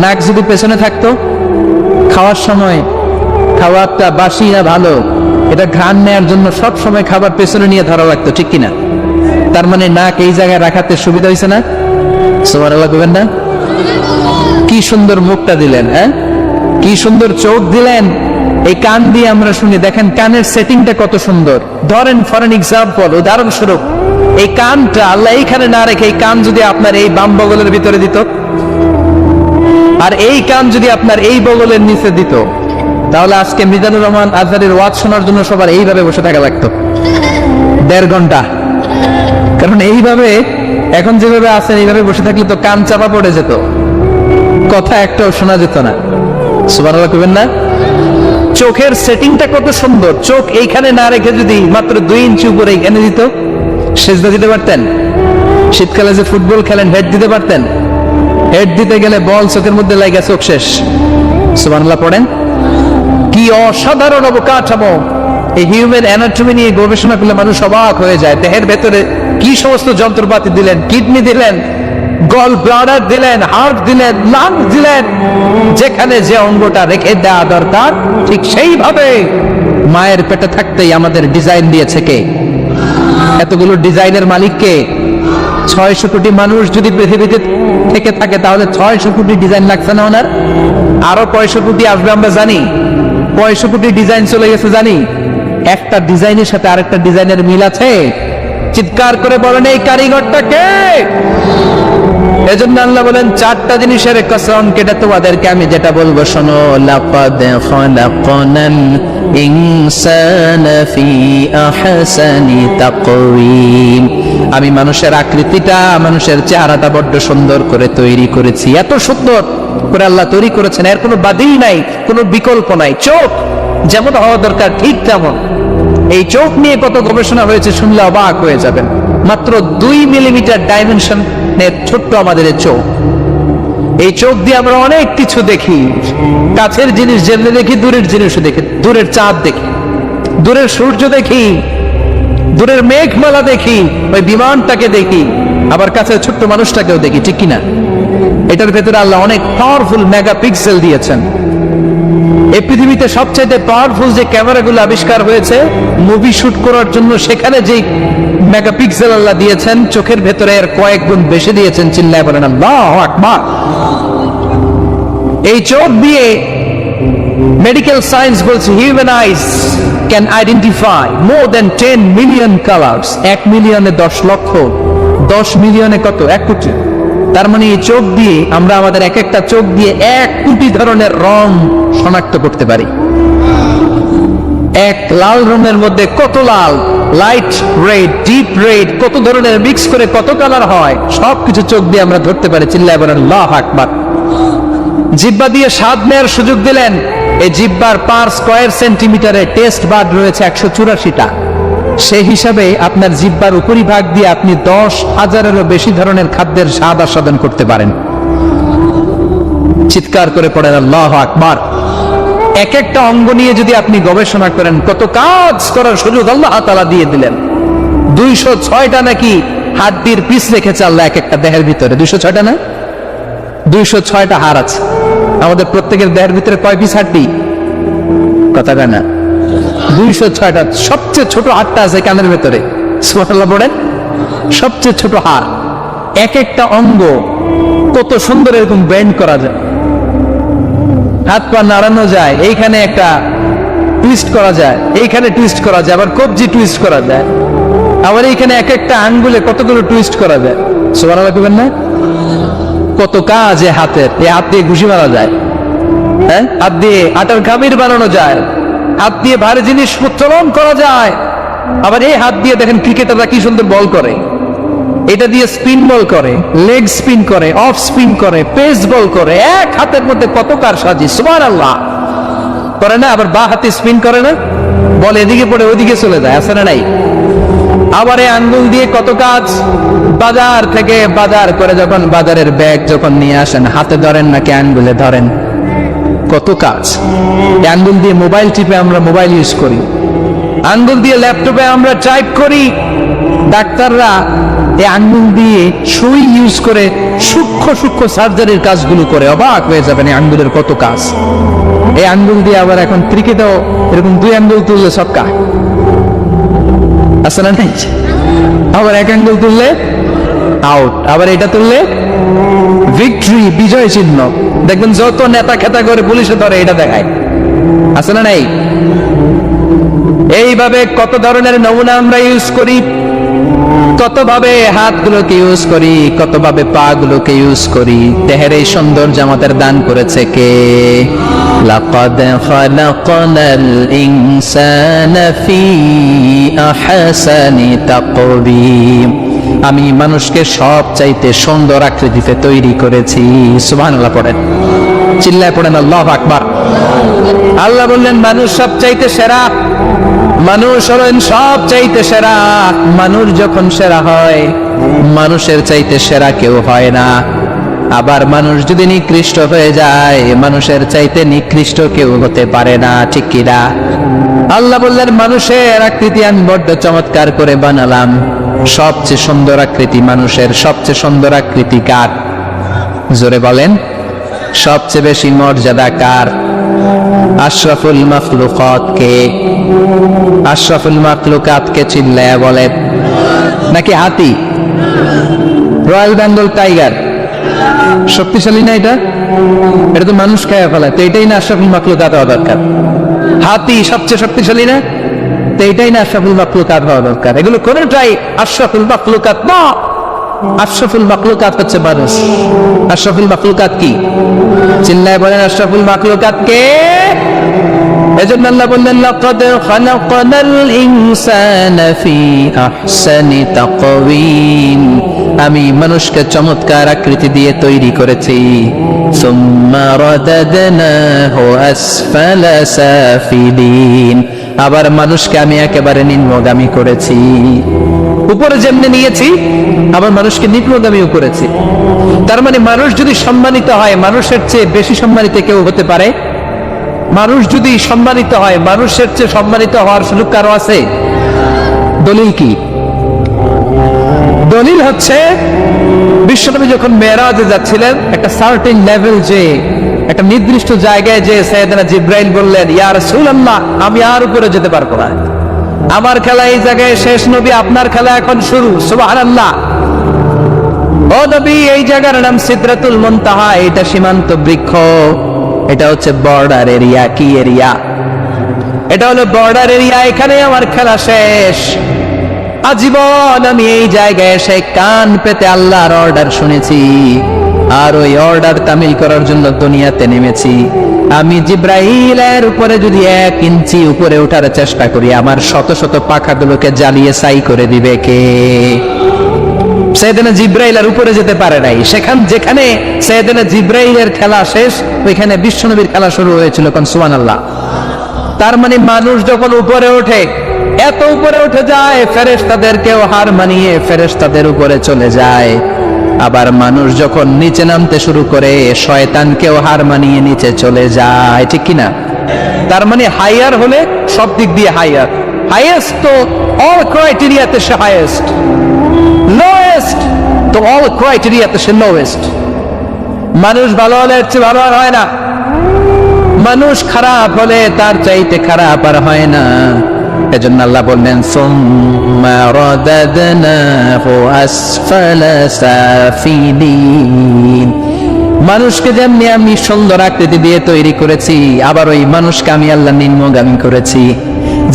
নাক যদি পেছনে থাকতো, খাওয়ার সময় খাবারটা বাসি না ভালো এটা ঘ্রাণ নেওয়ার জন্য সব সময় খাবার পেছনে নিয়ে ধরা লাগতো, ঠিক কিনা? তার মানে নাক এই জায়গায় রাখাতে সুবিধা হয়েছে না? সুবহানাল্লাহ বলবেন না? কি সুন্দর মুখটা দিলেন, হ্যাঁ, কি সুন্দর চোখ দিলেন। এই কান দিয়ে আমরা শুনি, দেখেন কানের সেটিংটা কত সুন্দর। ধরেন ফর এন এক্সাম্পল, উদাহরণস্বরূপ এই কানটা আল্লাহ এইখানে না রেখে এই কান যদি আপনার এই বাম বগলের ভিতরে দিত, আর এই কান যদি আপনার এই বগলের নিচে দিত, তাহলে আজকে মিজানুর রহমান আজহারের ওয়াজ শোনার জন্য সবার এইভাবে বসে থাকা লাগতো 1.5 ঘন্টা। কারণ এইভাবে এখন যেভাবে আছেন এইভাবে বসে থাকলে তো কান চাপা পড়ে যেত, কথা একটাও শোনা যেত না। সুবহানাল্লাহ কইবেন না? চোখের সেটিংটা কত সুন্দর। চোখ এইখানে না রেখে যদি মাত্র 2 ইঞ্চি উপরে এইখানে দিত, সেজদা দিতে পারতেন। শীতকালে যে ফুটবল খেলেন, হেড দিতে পারতেন। হেড দিতে গেলে বল চোখের মধ্যে লাগে, চোখ শেষ। সুবহানাল্লাহ পড়েন। কি অসাধারণ অবকাঠামো! এই হিউম্যান অ্যানাটমি নিয়ে গবেষণা করলে মানুষ অবাক হয়ে যায়। দেহের ভেতরে কি সমস্ত যন্ত্রপাতি দিলেন, কিডনি দিলেন, গল ব্লাডার দিলেন, হার্ট দিলেন, লাং দিলেন। যেখানে যে অঙ্গটা রেখে দেওয়া দরকার ঠিক সেইভাবে মায়ের পেটে থাকতেই আমাদের ডিজাইন দিয়েছে কে? এতগুলো ডিজাইনের মালিককে। 600 কোটি মানুষ যদি পৃথিবীতে থেকে থাকে তাহলে 600 কোটি ডিজাইন লাগছে না ওনার? আরো 600 কোটি আসবে আমরা জানি, 600 কোটি ডিজাইন চলে গেছে জানি। একটা ডিজাইনের সাথে আরেকটা ডিজাইনের মিল আছে? চিৎকার করে বলেন এই কারিগরটা কে? এজন্য আল্লাহ বলেন 4টা জিনিসের কসম কেটে তোমাদেরকে আমি যেটা বলবো শোনো। লাকাদ খালাকনাল ইনসানা ফি আহসানি তাকওয়িম। আমি মানুষের আকৃতিটা, মানুষের চেহারাটা বড্ড সুন্দর করে তৈরি করেছি। এত সুন্দর করে আল্লাহ তৈরি করেছেন, এর কোনো বাদিল নাই, কোনো বিকল্প নাই। চোখ যেমন হওয়া দরকার ঠিক তেমন। এই চোখ নিয়ে কত গবেষণা হয়েছে শুনলে অবাক হয়ে যাবেন। মাত্র 2 মিলিমিটার ডাইমেনশনের ছোট্ট আমাদের চোখ। এই চোখ দিয়ে আমরা অনেক কিছু দেখি। কাছের জিনিস যেমনি দেখি, দূরের জিনিসও দেখি। দূরের চাঁদ দেখি, দূরের সূর্য দেখি, দূরের মেঘমালা দেখি, ওই বিমানটাকে দেখি, আবার কাছে ছোট্ট মানুষটাকেও দেখি, ঠিক কিনা? এটার ভেতরে আল্লাহ অনেক পাওয়ারফুল মেগাপিক্সেল দিয়েছেন। এই পৃথিবীতে সবচাইতে পাওয়ারফুল যে ক্যামেরাগুলো আবিষ্কার হয়েছে মুভি শুট করার জন্য, সেখানে যে মেগাপিক্সেল আল্লাহ দিয়েছেন চোখের ভেতরে এর কয়েক গুণ বেশি দিয়েছেন। চিল্লায় বলেন আল্লাহু আকবার। এই চোখ দিয়ে মেডিকেল সায়েন্স বলছে human ice can identify more than 10 million colours. 1 মিলিয়নে 10 লক্ষ, 10 মিলিয়নে কত? 1 কোটি। তার মানে এই চোখ দিয়ে আমরা আমাদের এক একটা চোখ দিয়ে 1 কোটি ধরনের রং শনাক্ত করতে পারি। এক লাল রঙের মধ্যে কত লাল, লাইট রেড, ডিপ রেড, কত ধরনের মিক্স করে কত কালার হয়, সবকিছু চোখ দিয়ে আমরা ধরতে পারি। চিল্লায় বলেন আল্লাহু আকবার। জিহ্বা দিয়ে স্বাদ নেওয়ার সুযোগ দিলেন। এই জিহ্বার পার স্কয়ার সেন্টিমিটারে টেস্ট বাড রয়েছে 184টা। সেই হিসাবে আপনার জিহ্বার উপরিভাগ দিয়ে আপনি 10,000-এরও বেশি ধরনের খাদ্যের স্বাদ আস্বাদন করতে পারেন। চিৎকার করে পড়েন আল্লাহু আকবার। এক একটা অঙ্গ নিয়ে যদি আপনি গবেষণা করেন, কত কাজ করার সুযোগ আল্লাহ তাআলা দিয়ে দিলেন। 206টা নাকি হাড্ডির পিস রেখেছে আল্লাহ এক একটা দেহের ভিতরে। 206টা না, 206টা হাড় আছে। আমাদের প্রত্যেকের দেহের ভিতরে কয় পিস হাড্ডি? কথা কয় না, 206টা। সবচেয়ে ছোট হাড়টা আছে কানের ভেতরে। সুবহানাল্লাহ বলেন। সবচেয়ে ছোট হাড়, এক একটা অঙ্গ কত সুন্দর এরকম বেন্ড করা যায়, হাত পা নাড়ানো যায়, এইখানে একটা টুইস্ট করা যায়, এইখানে টুইস্ট করা যায়, আবার কবজি টুইস্ট করা যায়, আবার এইখানে এক একটা আঙ্গুলে কতগুলো টুইস্ট করা যায়। সুবহানাল্লাহ বলবেন না? কত কাজ এ হাতের। এই হাত দিয়ে ঘুষি মারা যায়, হ্যাঁ, হাত দিয়ে আটার খামির বানানো যায়, হাত দিয়ে ভারী জিনিস উত্তোলন করা যায়। আবার এই হাত দিয়ে দেখেন ক্রিকেটাররা কি সুন্দর বল করে, এটা দিয়ে স্পিন বল করে, লেগ স্পিন করে, অফ স্পিন করে, পেস বল করে। এক হাতের মধ্যে কত কারসাজি। সুবহানাল্লাহ করে না? আবার বা হাতে স্পিন করে না, বল এদিকে পড়ে ওইদিকে চলে যায়, আছে না নাই? আবার এই আঙ্গুল দিয়ে কত কাজ। বাজার থেকে বাজার করে যখন বাজারের ব্যাগ যখন নিয়ে আসেন, হাতে ধরেন নাকি আঙ্গুলে ধরেন, কত কাজ। এই আঙ্গুল দিয়ে মোবাইল টিপে আমরা মোবাইল ইউজ করি, আঙ্গুল দিয়ে ল্যাপটপে আমরা টাইপ করি। ডাক্তাররা এই আঙ্গুল দিয়ে সুই ইউজ করে সূক্ষ্ম সূক্ষ্ম সার্জারির কাজগুলো করে। অবাক হয়ে যাবেন এই আঙ্গুলের কত কাজ। এই আঙ্গুল দিয়ে আবার এখন ক্রিকেটেও এরকম 2 আঙ্গুল তুললে ছক্কা, আছে না নাই? আবার 1 আঙ্গুল তুললে আউট, আবার এটা তুললে ভিক্টরি, বিজয় চিহ্ন। দেখবেন যত নেতা খেতা করে পুলিশে ধরে এটা দেখায়, আছে না নাই? এইভাবে কত ধরনের নমুনা আমরা ইউজ করি, কতভাবে হাতগুলোকে ইউজ করি, কতভাবে পা গুলোকে ইউজ করি। দেহের এই সৌন্দর্য আমাদের দান করেছে কে? লাকাদ খালাকনাল ইনসানা ফি আহসানি তাকওয়িম। আমি মানুষকে সব চাইতে সুন্দর আকৃতিতে তৈরি করেছি। সুবহানাল্লাহ পড়েন, চিল্লায় পড়েন আল্লাহু আকবার। আল্লাহ বললেন মানুষ সব চাইতে সেরা, মানুষ হলেন সব চাইতে সেরা। মানুষ যখন সেরা হয়, মানুষের চাইতে সেরা কেউ হয় না। আবার মানুষ যদি নিকৃষ্ট হয়ে যায়, মানুষের চাইতে নিকৃষ্ট কেউ হতে পারে না, ঠিক কিনা? আল্লাহ বললেন মানুষের আকৃতি আমি বড্ড চমৎকার করে বানালাম। সবচেয়ে সুন্দর আকৃতি মানুষের। সবচেয়ে সুন্দর আকৃতি কার? জোরে বলেন। সবচেয়ে বেশি মর্যাদা কার? আশরাফুল মাখলুকাত কে? আশরাফুল মাখলুকাত কে? চিল্লায়া বলে। নাকি হাতি? রয়্যাল বেঙ্গল টাইগার শক্তিশালী না? এটা এটা তো মানুষ খায়া ফেলায়, তো এটাই না আশরাফুল মাখলুকাত হওয়া দরকার? হাতি সবচেয়ে শক্তিশালী না? তো এটাই না আশরাফুল মাখলুকাত হওয়া দরকার? এগুলো কোনটাই আশরাফুল মাখলুকাত না। আশরাফুল মাখলুকাত হচ্ছে মানুষ। আশরাফুল মাখলুকাত কি? চিল্লায় বলেন আশরাফুল মাখলুকাত কে? এজন্য আল্লাহ বললেন লাকাদ খালাকনাল ইনসানা ফি আহসানি তাকওয়িম। আমি মানুষকে চমৎকার আকৃতি দিয়ে তৈরি করেছি। সুম্মা রাদাদনাহু আসফালা সাফিলিন। আবার মানুষকে আমি একেবারে নিম্নগামী করেছি। উপরে যেমনি নিয়েছি, আবার মানুষকে নিম্নগামীও করেছি। তার মানে মানুষ যদি সম্মানিত হয়, মানুষের চেয়ে বেশি সম্মানিত কেউ হতে পারে? মানুষ যদি সম্মানিত হয়, মানুষের চেয়ে সম্মানিত হওয়ার সুযোগ কারো আছে? দলিল কি? দলিল হচ্ছে বিশ্বনবী যখন মেরাজে যাচ্ছিলেন, একটা সার্টেন লেভেল, যে একটা নির্দিষ্ট জায়গায় যে সাইয়েদনা জিব্রাইল বললেন ইয়া রাসূলুল্লাহ আমি আর উপরে যেতে পারবো না, আমার খেলা এই জায়গায় শেষ, নবী আপনার খেলা এখন শুরু। সুবহানাল্লাহ। ও নবী, এই জায়গার নাম সিদরাতুল মুনতাহা, এটা সীমান্ত বৃক্ষ, এটা হচ্ছে বর্ডার এরিয়া। কি এরিয়া? এটা হলো বর্ডার এরিয়া, এখানে আমার খেলা শেষ। আজীবন আমি এই জায়গায় এসে কান পেতে আল্লাহর অর্ডার শুনেছি, আর ওই অর্ডার তামিল করার জন্য দুনিয়াতে নেমেছি। আমি জিব্রাইলের উপরে যদি 1 ইঞ্চি উপরে ওঠার চেষ্টা করি, আমার শত শত পাখাগুলোকে জ্বালিয়ে ছাই করে দিবে কে? সাইয়েদনা জিব্রাইল আর উপরে যেতে পারে নাই। যেখানে সাইয়েদনা জিব্রাইলের খেলা শেষ, ওইখানে বিশ্বনবীর খেলা শুরু হয়েছিল। কোন সুবহানাল্লাহ। তার মানে মানুষ যখন উপরে ওঠে, এত উপরে উঠে যায়, ফেরেশতাদেরকেও হার মানিয়ে ফেরেশতাদের উপরে চলে যায়। আবার মানুষ যখন নিচে নামতে শুরু করে, শয়তানকেও হার মানিয়ে নিচে চলে যায়, ঠিক কিনা? তার মানে হাইয়ার হলে সব দিক দিয়ে হাইয়ার। হাইয়েস্ট তো অল ক্রাইটেরিয়াতে সে হাইয়েস্ট, লোয়েস্ট তো অল ক্রাইটেরিয়াতে সে লোয়েস্ট। মানুষ ভালো হলে এর চেয়ে ভালো আর হয় না, মানুষ খারাপ হলে তার চাইতে খারাপ আর হয় না। এজন্য আল্লাহ বললেন সুম্মা রাদাদনাহু আসফালা সাফিলিন। মানুষকে যেমনি আমি সুন্দর আকৃতি দিয়ে তৈরি করেছি, আবার ওই মানুষকে আমি আল্লাহ নিম্নগামী করেছি।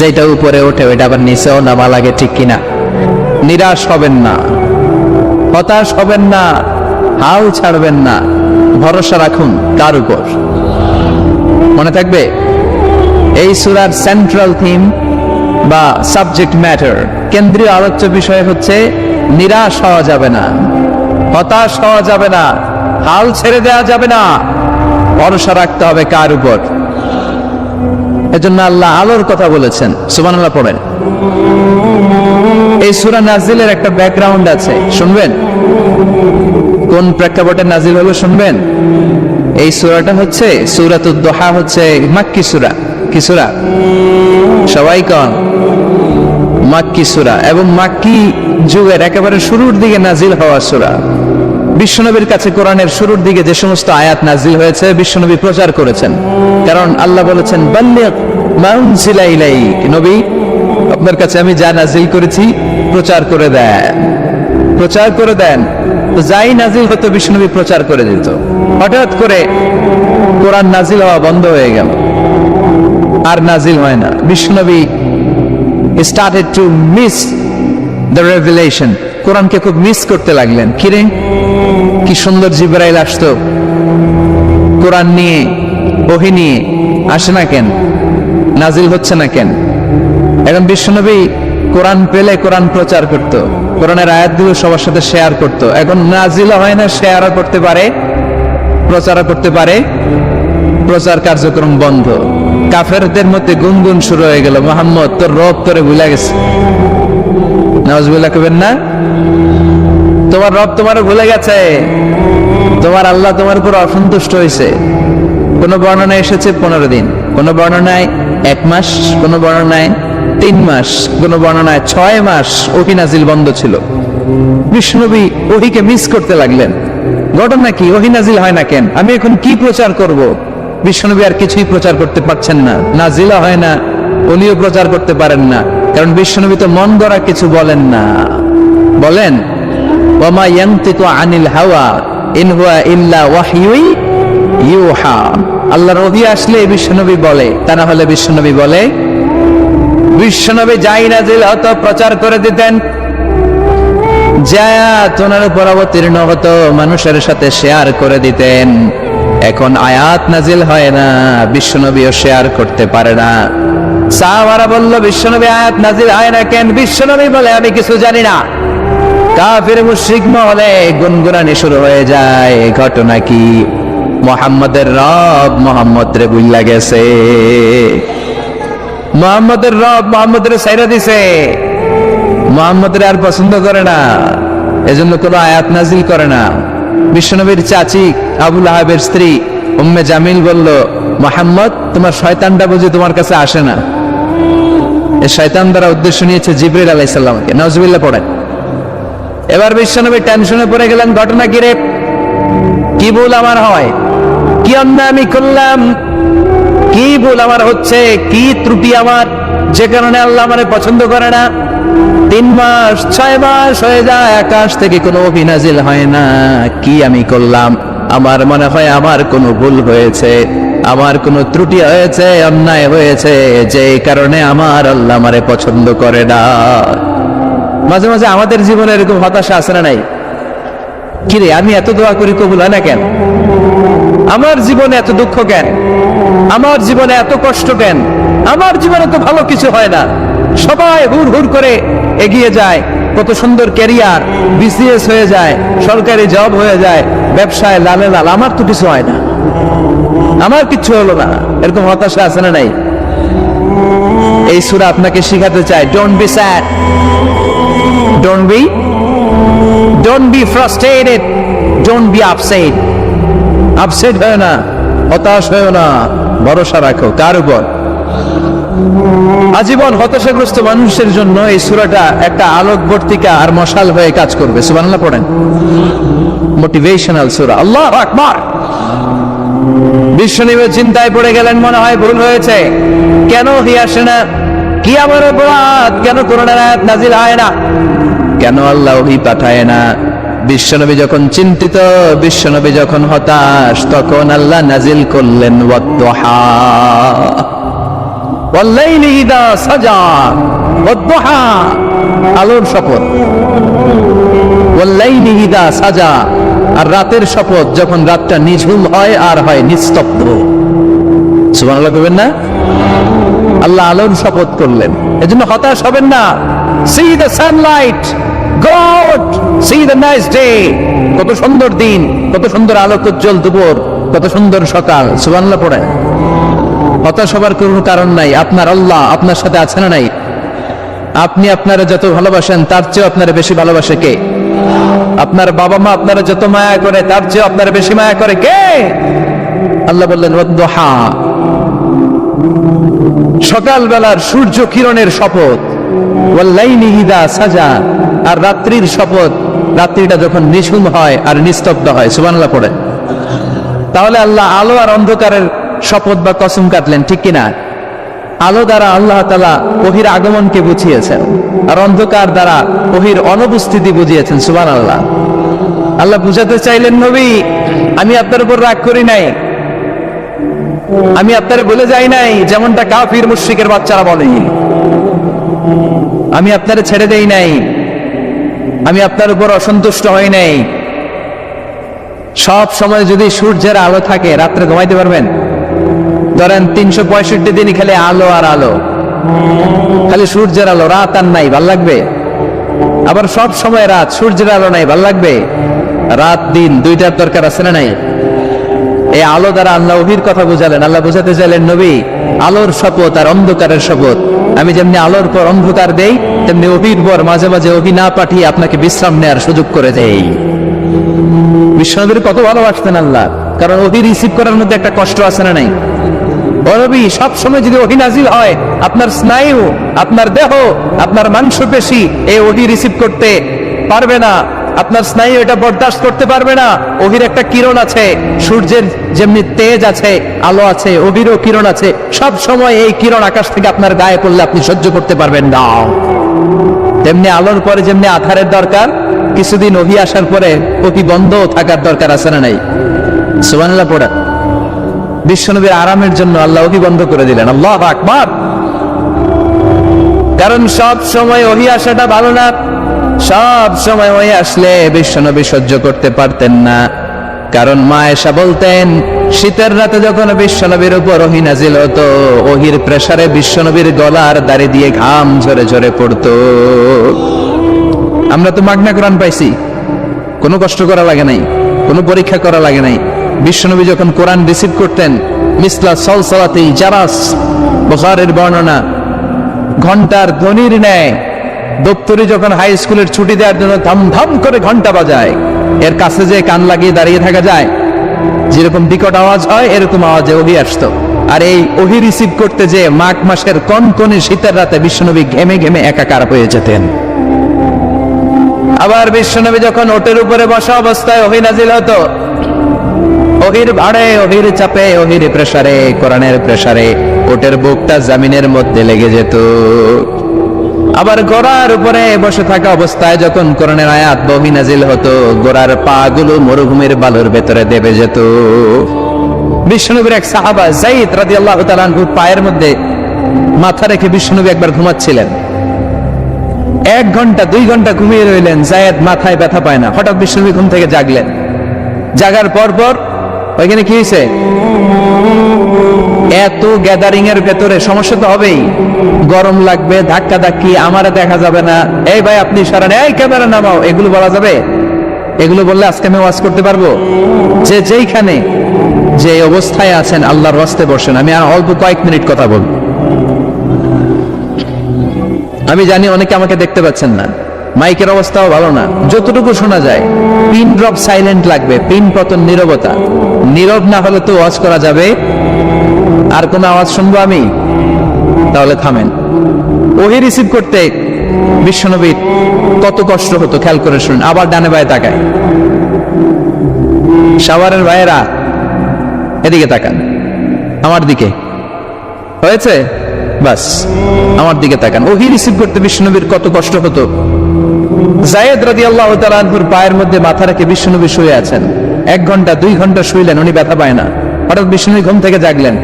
যেটা উপরে ওঠে ওইটা আবার নিচেও নামা লাগে, ঠিক কিনা? নিরাশ হবেন না, হতাশ হবেন না, হাল ছাড়বেন না, ভরসা রাখুন কার উপর? মনে থাকবে এই সূরার সেন্ট্রাল থিম বা সাবজেক্ট ম্যাটার, কেন্দ্রীয় আলোচ্য বিষয় হচ্ছে নিরাশ হওয়া যাবে না, হতাশ হওয়া যাবে না, হাল ছেড়ে দেওয়া যাবে না, ভরসা রাখতে হবে কার উপর? এজন্য আল্লাহ আলোর কথা বলেছেন। সুবহানাল্লাহ পড়েন। এই সূরা নাজিলের একটা ব্যাকগ্রাউন্ড আছে, শুনবেন? কোন প্রেক্ষাপটে নাজিল হলো শুনবেন? এই সূরাটা হচ্ছে সূরাতুদ দুহা, হচ্ছে মাক্কি সূরা। কি সূরা? সবাই কোন? মাক্কি সূরা, এবং মাক্কি যুগের একেবারে শুরুর দিকে নাজিল হওয়া সূরা। বিশ্বনবীর কাছে কোরআনের শুরুর দিকে যে সমস্ত আয়াত নাজিল হয়েছে, বিশ্বনবী প্রচার করেছেন। কারণ আল্লাহ বলেছেন বাল্লিগ মা উনজিলা ইলাইক, নবী আপনার কাছে আমি যা নাজিল করেছি প্রচার করে দেন, প্রচার করে দেন। তো যাই নাজিল হতো বিশ্বনবী প্রচার করে দিত। হঠাৎ করে কোরআন নাজিল হওয়া বন্ধ হয়ে গেল, আর নাজিল হয় না। বিশ্বনবী started to miss the revelation, কোরআনকে খুব মিস করতে লাগলেন। কিরে, কি সুন্দর জিবরাইল আসতো, কোরআন নিয়ে, ওহী নিয়ে, আসে না কেন? নাজিল হচ্ছে না কেন? এখন বিশ্বনবী কোরআন পেলে কোরআন প্রচার করত, কোরআনের আয়াতগুলো সবার সাথে শেয়ার করত। এখন নাজিল হয় না, শেয়ার করতে পারে, প্রচার করতে পারে, প্রচার কার্যক্রম বন্ধ। কাফেরদের মধ্যে গুনগুন শুরু হয়ে গেল, মুহাম্মদ তোর রব তোরে ভুলে গেছে। নাউজুবিল্লাহ কইবেন না? তোমার রব তোমার ভুলে গেছে, তোমার আল্লাহ তোমার উপর অসন্তুষ্ট হয়েছে। কোন বর্ণনায় এসেছে 15 দিন, কোন বর্ণনায় 1 মাস, কোন বর্ণনায় 3 মাস, কোন বর্ণনায় 6 মাস ওহী নাজিল বন্ধ ছিল। বিশ্বনবী ওহীকে মিস করতে লাগলেন। ঘটনা কি? ওহী নাজিল হয় না কেন? আমি এখন কি প্রচার করব? বিশ্বনবী আর কিছুই প্রচার করতে পারছেন না, নাজিলা হয় না, উনিও প্রচার করতে পারেন না। কারণ বিশ্বনবী তো মন গড়া কিছু বলেন না। বলেন ওয়ামা ইয়ানতিকু আনিল হাওয়া ইন হুয়া ইল্লা ওয়াহয়ু ইউহা। আল্লাহর ওহী আসলে বিশ্বনবী বলে, তা না হলে বিশ্বনবী বলে? বিশ্বনবী যাই নাজিল হতো প্রচার করে দিতেন, যা তোনার উপর অবতীর্ণ হতো মানুষের সাথে শেয়ার করে দিতেন। এখন আয়াত নাজিল হয় না, বিশ্বনবীও শেয়ার করতে পারে না। সাহাবারা বলল বিশ্বনবী আয়াত নাজিল হয় না কেন? বিশ্বনবী বলে আমি কিছু জানি না। কাফির মুশরিক মহলে গুনগুনানি শুরু হয়ে যায়। ঘটনা কি? মুহাম্মদের রব মুহাম্মদরে ভুইলা গেছে, মুহাম্মদের রব মুহাম্মদরে ছাইরা দিছে, মুহাম্মদরে আর পছন্দ করে না, এজন্য কোনো আয়াত নাজিল করে না। বিশ্বনবীর চাচি আবু লাহাবের স্ত্রী উম্মে জামিল বলল, মুহাম্মদ তোমার শয়তানটা বুঝি তোমার কাছে আসে না? এই শয়তান দ্বারা উদ্দেশ্য নিয়েছে জিবরিল আলাইহিস সালামকে। নাউজুবিল্লাহ পড়েন। এবার বিশ্বনবী টেনশনে পড়ে গেলেন। ঘটনা কি রে? কি ভুল আমার হয়? কি অন্যায় আমি করলাম? কি ভুল আমার হচ্ছে? কি ত্রুটি আমার, যে কারণে আল্লাহ আমারে পছন্দ করে না? 3 মাস 6 মাস হয়ে যায়, আকাশ থেকে কোনো ওহী নাজিল হয় না। কি আমি করলাম? আমার মনে হয় আমার কোনো ভুল হয়েছে, আমার কোনো ত্রুটি হয়েছে, অন্যায় হয়েছে, যে কারণে আমার আল্লাহ আমারে পছন্দ করে না। মাঝে মাঝে আমাদের জীবনে এরকম হতাশা আছে না নাই? কিরে আমি এত দোয়া করি কবুল হয় না কেন? আমার জীবনে এত দুঃখ কেন? আমার জীবনে এত কষ্ট কেন? আমার জীবনে তো ভালো কিছু হয় না, সবাই হুড় হুড় করে এগিয়ে যায়, কত সুন্দর ক্যারিয়ার, বিসিএস হয়ে যায়, সরকারি জব হয়ে যায়, ব্যবসায় লালে লাল, আমার তো কিছু হয় না, আমার কিচ্ছু হলো না, এরকম হতাশা আছে না নাই? এই সূরা আপনাকে শিখাতে চায়, don't be sad, don't be frustrated, don't be upset. Upset হয় না, হতাশ হয় না, ভরসা রাখো কার উপর? আজীবন হতাশাগ্রস্ত মানুষের জন্য এই সূরাটা একটা আলোকবর্তিকা আর মশাল হয়ে কাজ করবে। সুবহানাল্লাহ পড়েন। মোটিভেশনাল সূরা। আল্লাহু আকবার। বিশ্বনবী চিন্তায় পড়ে গেলেন, মনে হয় ভুল হয়েছে, কেন ওহী আসে না, কি আমার অপরাধ, কেন কোরআনের আয়াত নাজিল হয় না, কেন আল্লাহ ওহী পাঠায় না? বিশ্বনবী যখন চিন্তিত, বিশ্বনবী যখন হতাশ, তখন আল্লাহ নাজিল করলেন ওয়াদ-দুহা ওয়াল-লাইলি ইযা সাজা, ওয়াদ-দুহা আলোর শপথ, ওয়াল-লাইলি ইযা সাজা আর রাতের শপথ, যখন রাতটা নিঝুম হয় আর হয় নিস্তব্ধ। সুবহানাল্লাহ কইবেন না? আল্লাহ আলোর শপথ করলেন, এজন্য হতাশ হবেন না। C the Sunlight, god C the nice day, কত সুন্দর দিন, কত সুন্দর আলোক উজ্জ্বল দুপুর, কত সুন্দর সকাল। সুবহানাল্লাহ পড়েন। হতাশ হবার কোনো কারণ নাই, আপনার আল্লাহ আপনার সাথে আছে না নাই? আপনি আপনারা যত ভালোবাসেন তার চেয়ে আপনারা বেশি ভালোবাসে কে? আপনার বাবা মা আপনারা যত মায়া করে তার চেয়ে আপনারা বেশি মায়া করে কে? আল্লাহ বললেন ওয়াদ-দুহা, সকালবেলার সূর্য কিরণের শপথ, ওয়াল-লাইলি ইযা সাজা আর রাত্রির শপথ, রাত্রিটা যখন নিঝুম হয় আর নিস্তব্ধ হয়। সুবহানাল্লাহ পড়ে। তাহলে আল্লাহ আলো আর অন্ধকারের শপথ বা কসম কাটলেন, ঠিক কিনা? আলো দ্বারা আল্লাহ তাআলা ওহীর আগমনকে বুঝিয়েছেন, আর অন্ধকার দ্বারা ওহীর অনুপস্থিতি বুঝিয়েছেন। সুবহানাল্লাহ। আল্লাহ বুঝাতে চাইলেন, নবী আমি আপনার উপর রাগ করি নাই, আমি আপনারে বলে যাই নাই যেমনটা কাফির মুশরিকের বাচ্চারা বলে, আমি আপনারে ছেড়ে দেই নাই, আমি আপনার উপর অসন্তুষ্ট হই নাই। সব সময় যদি সূর্যের আলো থাকে, রাত্রে ঘুমাইতে পারবেন? ধরেন 365 দিনই খালি আলো আর আলো, খালি সূর্যের আলো, রাত আর নাই, ভাল লাগবে? আবার সব সময় রাত, সূর্যের আলো নাই, ভাল লাগবে? রাত দিন দুইটার দরকার আছে না নাই? এই আলো দ্বারা আল্লাহ ওহীর কথা বুঝালেন। আল্লাহ বুঝাতে চাইলেন, নবী আলোর শপথ আর অন্ধকারের শপথ, আমি যেমনি আলোর পর অন্ধকার দেই, তেমনি ওহীর পর মাঝে মাঝে ওহী না পাঠিয়ে আপনাকে বিশ্রাম নেওয়ার সুযোগ করে দেই। বিশ্বনবীর কত ভালোবাসতেন আল্লাহ, কারণ ওহী রিসিভ করার মধ্যে একটা কষ্ট আছে না নাই? ও নবী, সব সময় যদি ওহী নাজিল হয়, আপনার স্নায়ু, আপনার দেহ, আপনার মাংসপেশি এই ওহী রিসিভ করতে পারবে না, আপনার স্নায়ু এটা বরদাস্ত করতে পারবে না। ওহীর একটা কিরণ আছে, সূর্যের যেমনি তেজ আছে, আলো আছে, ওহীরও কিরণ আছে। সব সময় এই কিরণ আকাশ থেকে আপনার গায়ে পড়লে আপনি সহ্য করতে পারবেন না। তেমনি আলোর পরে যেমনি আধারের দরকার, কিছুদিন ওহী আসার পরে ওহী বন্ধ থাকার দরকার আছে না নাই? সুবহানাল্লাহ পড়া। বিশ্বনবীর আরামের জন্য আল্লাহ ওহী বন্ধ করে দিলেন। আল্লাহু আকবার। কারণ সব সময় ওহী আসাটা ভালো না, সব সময় ওহী আসলে বিশ্বনবী সহ্য করতে পারতেন না। কারণ মা আয়েশা বলতেন, শীতের রাতে যখন বিশ্বনবীর উপর ওহী নাজিল হতো, ওহীর প্রেসারে বিশ্বনবীর গলার দাড়ি দিয়ে ঘাম ঝরে ঝরে পড়তো। আমরা তো মাগনা কোরআন পাইছি, কোনো কষ্ট করা লাগে নাই, কোনো পরীক্ষা করা লাগে নাই। বিশ্বনবী যখন কোরআন রিসিভ করতেন, মিসলা সলসলাতি জারাস, বুখারীর বর্ণনা, ঘন্টার ধ্বনির ন্যায় দপ্তরি যখন হাই স্কুলের ছুটি দেওয়ার জন্য ধাম ধাম করে ঘন্টা বাজায়, এর কাছে যে কান লাগিয়ে দাঁড়িয়ে থাকা যায়, যেরকম বিকট আওয়াজ হয় এরকম আওয়াজে ওহী আসতো। আর এই ওহী রিসিভ করতে যে মাঘ মাসের কনকনে শীতের রাতে বিশ্বনবী ঘেমে ঘেমে একাকার হয়ে যেতেন। আবার বিশ্বনবী যখন ওটের উপরে বসা অবস্থায় ওহী নাজিল হতো, ওহীর ভাড়ে, ওহীর চাপে, ওহীর প্রেসারে, কোরআনের প্রেসারে ওটের বুকটা জমিনের মধ্যে লেগে যেত। আবার ঘোড়ার উপরে বসে থাকা অবস্থায় যখন কোরআনের আয়াত ওহী নাজিল হতো, ঘোড়ার পা গুলো মরুভূমির বালুর ভেতরে দেবে যেত। বিশ্বনবীর এক সাহাবা যায়েদ রাদিয়াল্লাহু তাআলা আনহু পায়ের মধ্যে মাথা রেখে বিশ্বনবী একবার ঘুমাচ্ছিলেন। 1 ঘন্টা 2 ঘন্টা ঘুমিয়ে রইলেন, যায়েদ মাথায় ব্যথা পায় না। হঠাৎ বিশ্বনবী ঘুম থেকে জাগলেন। জাগার পর ওইখানে কি হয়েছে? এত গ্যাদারিং এর ভেতরে সমস্যা তো হবেই, গরম লাগবে, ধাক্কা ধাক্কি, আমারে দেখা যাবে না, এই ভাই আপনি সরান, এই ক্যামেরা নামাও, এগুলো বলা যাবে? এগুলো বললে আজকে আমি ওয়াজ করতে পারবো? যে যেইখানে যে অবস্থায় আছেন আল্লাহর রাস্তায় বসেন। আমি আর অল্প কয়েক মিনিট কথা বলবো। আমি জানি অনেকে আমাকে দেখতে পাচ্ছেন না, মাইকের অবস্থাও ভালো না, যতটুকু শোনা যায় পিন ড্রপ সাইলেন্ট লাগবে, পিন পতন নীরবতা। নীরব না হলে তো ওয়াজ করা যাবে? আর কোন আওয়াজ শুনবো আমি? তাহলে থামেন। ওহি রিসিভ করতে বিশ্বনবীর কত কষ্ট হতো খেয়াল করে শুনুন। আবার ডানে বায়ে তাকায়। শাওয়ারের ভাইয়েরা এদিকে তাকান, আমার দিকে হয়েছে, বাস আমার দিকে তাকান। ওহি রিসিভ করতে বিশ্বনবীর কত কষ্ট হতো। যায়েদ রাদিয়াল্লাহু তাআলা আনহুর পায়ের মধ্যে মাথা রেখে বিশ্বনবী শুয়ে আছেন। 1 ঘন্টা 2 ঘন্টা শুইলেন, উনি ব্যথা পায় না। হঠাৎ বিশ্বনবী ঘুম থেকে জাগলেন।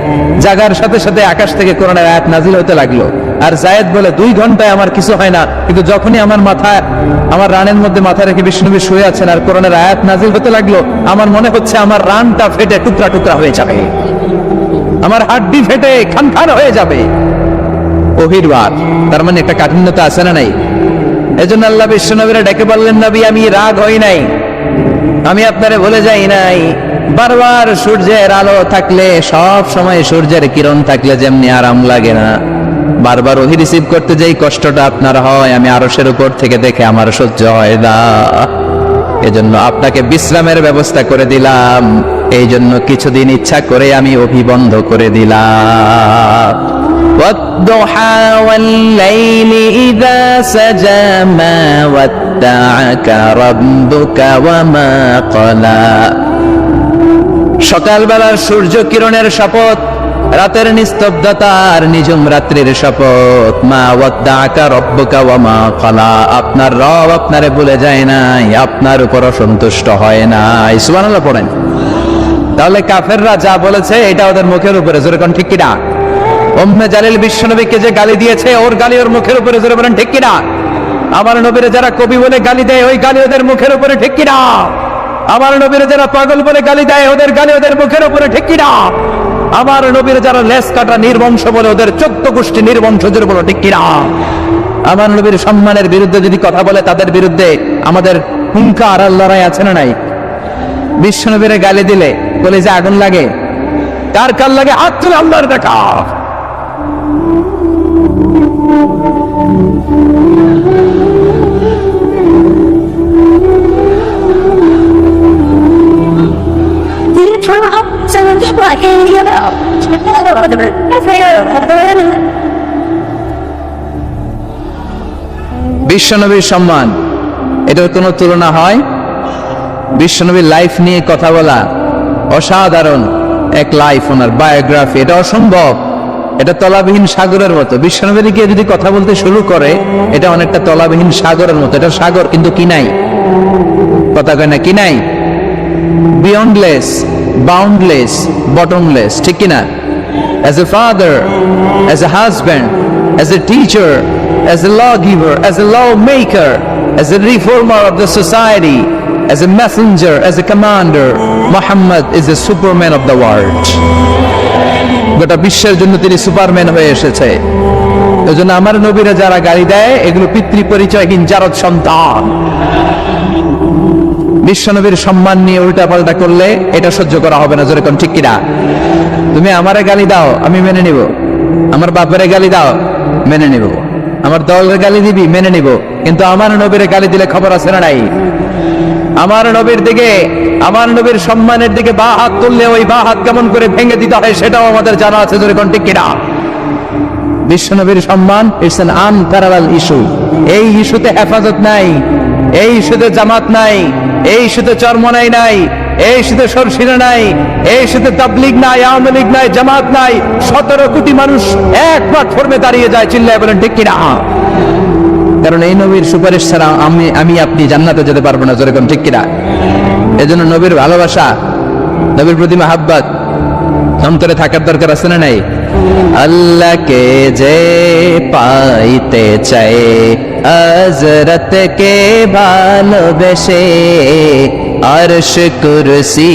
জাগার সাথে সাথে আকাশ থেকে কোরআনের আয়াত নাজিল হতে লাগলো। আর যায়েদ বলে 2 ঘন্টায় আমার কিছু হয় না, কিন্তু যখনই আমার রানের মধ্যে মাথা রেখে বিশ্বনবী শুয়ে আছেন আর কোরআনের আয়াত নাজিল হতে লাগলো, আমার মনে হচ্ছে আমার রানটা ফেটে টুকরা টুকরা হয়ে যাবে, আমার হাড্ডি ফেটে খান খান হয়ে যাবে। ওহির বার, তার মানে একটা কাঠিন্যতা আছে না নাই? এজন্য আল্লাহ বিশ্বনবীরা ডেকে বললেন, নবী আমি রাগ হই নাই, আমি আপনারে ভুলে যাই নাই। বারবার সূর্যের আলো থাকলে, সব সময় সূর্যের কিরণ থাকলে যেমনি আরাম লাগে না, বারবার ওহি রিসিভ করতে যেই কষ্টটা আপনার হয়, আমি আরশের উপর থেকে দেখে আমার সহ্য হয় না। এজন্য আপনাকে বিশ্রামের ব্যবস্থা করে দিলাম, এই জন্য কিছুদিন ইচ্ছা করে আমি ওহি বন্ধ করে দিলাম। والضحى والليل إذا سجى ما ودعك ربك وما قلى। সকালবেলার সূর্য কিরণের শপথ, রাতের নিস্তব্ধতার নিঝুম রাত্রির শপথ। মা ওয়াদ্দাকা রব্বুকা ওয়া মা ক্বালা, আপনার রব আপনারে ভুলে যায় নাই, আপনার উপর অসন্তুষ্ট হয় নাই। সুবহানাল্লাহ পড়েন। তাহলে কাফেররা যা বলেছে এটা ওদের মুখের উপরে, জোরে কোন ঠিক কিনা? উম্মে জালিল বিশ্বনবীকে যে গালি দিয়েছে, ওর গালি ওর মুখের উপরে, জোরে বলেন ঠিক কিনা? আমার নবীরে যারা কবি বলে গালি দেয়, ওই গালি ওদের মুখের উপরে, ঠিক কিনা? আমার নবীরে যারা পাগল বলে গালি দেয়, ওদের গালি ওদের মুখের উপরে, ঠিক কিনা? আমার নবীরে যারা লেস কাটা নির্বংশ বলে, ওদের 14 গোষ্ঠী নির্বংশ, জোরে বলো ঠিক কিনা? আমার নবীর সম্মানের বিরুদ্ধে যদি কথা বলে, তাদের বিরুদ্ধে আমাদের হুঙ্কার আর লড়াই আছে না নাই? বিশ্বনবীরে গালি দিলে বলে যে আগুন লাগে, কার কার লাগে? হাত তুলে আল্লাহর দেখা। বিশ্বনবীর সম্মান, এটার কোনো তুলনা হয়? বিশ্বনবীর লাইফ নিয়ে কথা বলা অসাধারণ এক লাইফ, ওনার বায়োগ্রাফি, এটা অসম্ভব, এটা তলাবিহীন সাগরের মতো। বিশ্বনবীকে যদি কথা বলতে শুরু করে, এটা অনেকটা তলাবিহীন সাগরের মতো। এটা সাগর কিন্তু কি নাই, কথা কয় না, কি নাই? বিয়ন্ডলেস, বাউন্ডলেস, বটমলেস, ঠিক কিনা? As a father, as a husband, as a teacher, as a lawgiver, as a lawmaker, as a reformer of the society, as a messenger, as a commander, Muhammad is a superman of the world. গোটা বিশ্বের জন্য তিনি Superman হয়ে এসেছে। এজন্য আমার নবীরা যারা গালি দেয়, এগুলো পিতৃ পরিচয়হীন জারদ সন্তান। বিশ্বনবীর সম্মান নিয়ে উল্টা পাল্টা করলে এটা সহ্য করা হবে না, জোরে কোন ঠিক কিনা? তুমি আমারে গালি দাও, আমি মেনে নিব। আমার বাপেরে গালি দাও, মেনে নিব। আমার দলের গালি দিবি, মেনে নিব। কিন্তু আমার নবীরে গালি দিলে খবর আছে না নাই? আমার নবীর দিকে, আমার নবীর সম্মানের দিকে বা হাত তুললে ওই বা হাত কেমন করে ভেঙে দিতে হয় সেটাও আমাদের জানা আছে, জোরে কোন ঠিক কিনা? বিশ্বনবীর সম্মান ইটস অ্যান আনপ্যারালাল ইস্যু। এই ইস্যুতে হেফাজত নাই, এই ইস্যুতে জামাত নাই, এই ইস্যুতে চরমনাই নাই, এই ইস্যুতে সরসিনা নাই, এই ইস্যুতে তাবলীগ নাই, আওয়ামী লীগ নাই, জামাত নাই। 17 কোটি মানুষ এক প্ল্যাটফর্মে দাঁড়িয়ে যায়, চিল্লায় বলেন ঠিক কিনা? কারণ এই নবীর সুপারিশ ছাড়া আমি আপনি জান্নাতে যেতে পারবো না, জোরে কোন ঠিক কিনা? এজন্য নবীর ভালোবাসা, নবীর প্রতি মাহাব্বত অন্তরে থাকার দরকার আছে না নাই? আল্লাহকে যে পাইতে চায় হযরতকে ভালোবেসে আরশ কুরসি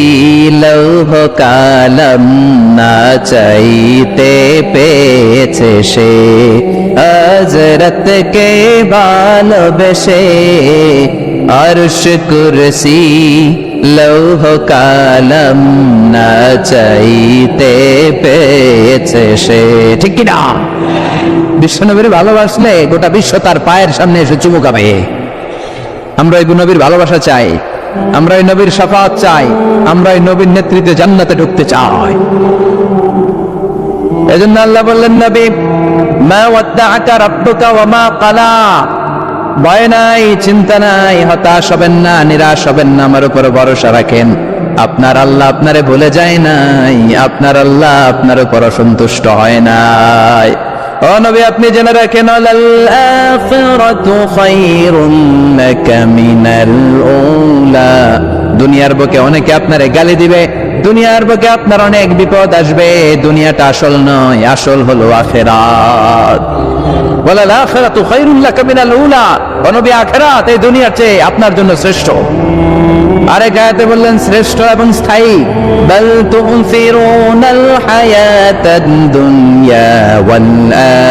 লৌহ কালাম না চাইতে পেয়েছে সে হযরতকে ভালোবেসে আরশ কুরসি লৌহ কালাম না চাইতে পেয়েছে সে। ঠিক কিনা? বিশ্বনবীর ভালোবাসলে গোটা বিশ্ব তার পায়ের সামনে এসে চুমু খাবে। আমরা এই নবীর ভালোবাসা চাই, আমরা এই নবীর শাফাআত চাই, আমরা এই নবীর নেতৃত্বে জান্নাতে ঢুকতে চাই। এজন্য আল্লাহ বললেন, নবী মা ওয়াদ্দাআকা রাব্বুকা ওয়া মা ক্বালা, ভয় নাই, চিন্তা নাই, হতাশ হবেন না, নিরাশ হবেন না, আমার উপর ভরসা রাখেন। আপনার আল্লাহ আপনারে ভুলে যায় নাই, আপনার আল্লাহ আপনার উপর অসন্তুষ্ট হয় নাই। ও নবী, আপনি জেনে রাখেন, আল আখিরাতু খায়রুন লাকা মিনাল উলা, দুনিয়ার বুকে অনেকে আপনারে গালি দিবে, দুনিয়ার বুকে আপনার অনেক বিপদ আসবে, দুনিয়াটা আসল নয়, আসল হলো আখিরাত। ওয়ালাল আখিরাতু খায়রুন লাকা মিনাল উলা, ও নবী আখিরাত এই দুনিয়ার চেয়ে আপনার জন্য শ্রেষ্ঠ। আরেক আয়াতে বললেন শ্রেষ্ঠ এবং স্থায়ী, বাল তুনফিরুনাল হায়াতাদ দুনিয়া ওয়াল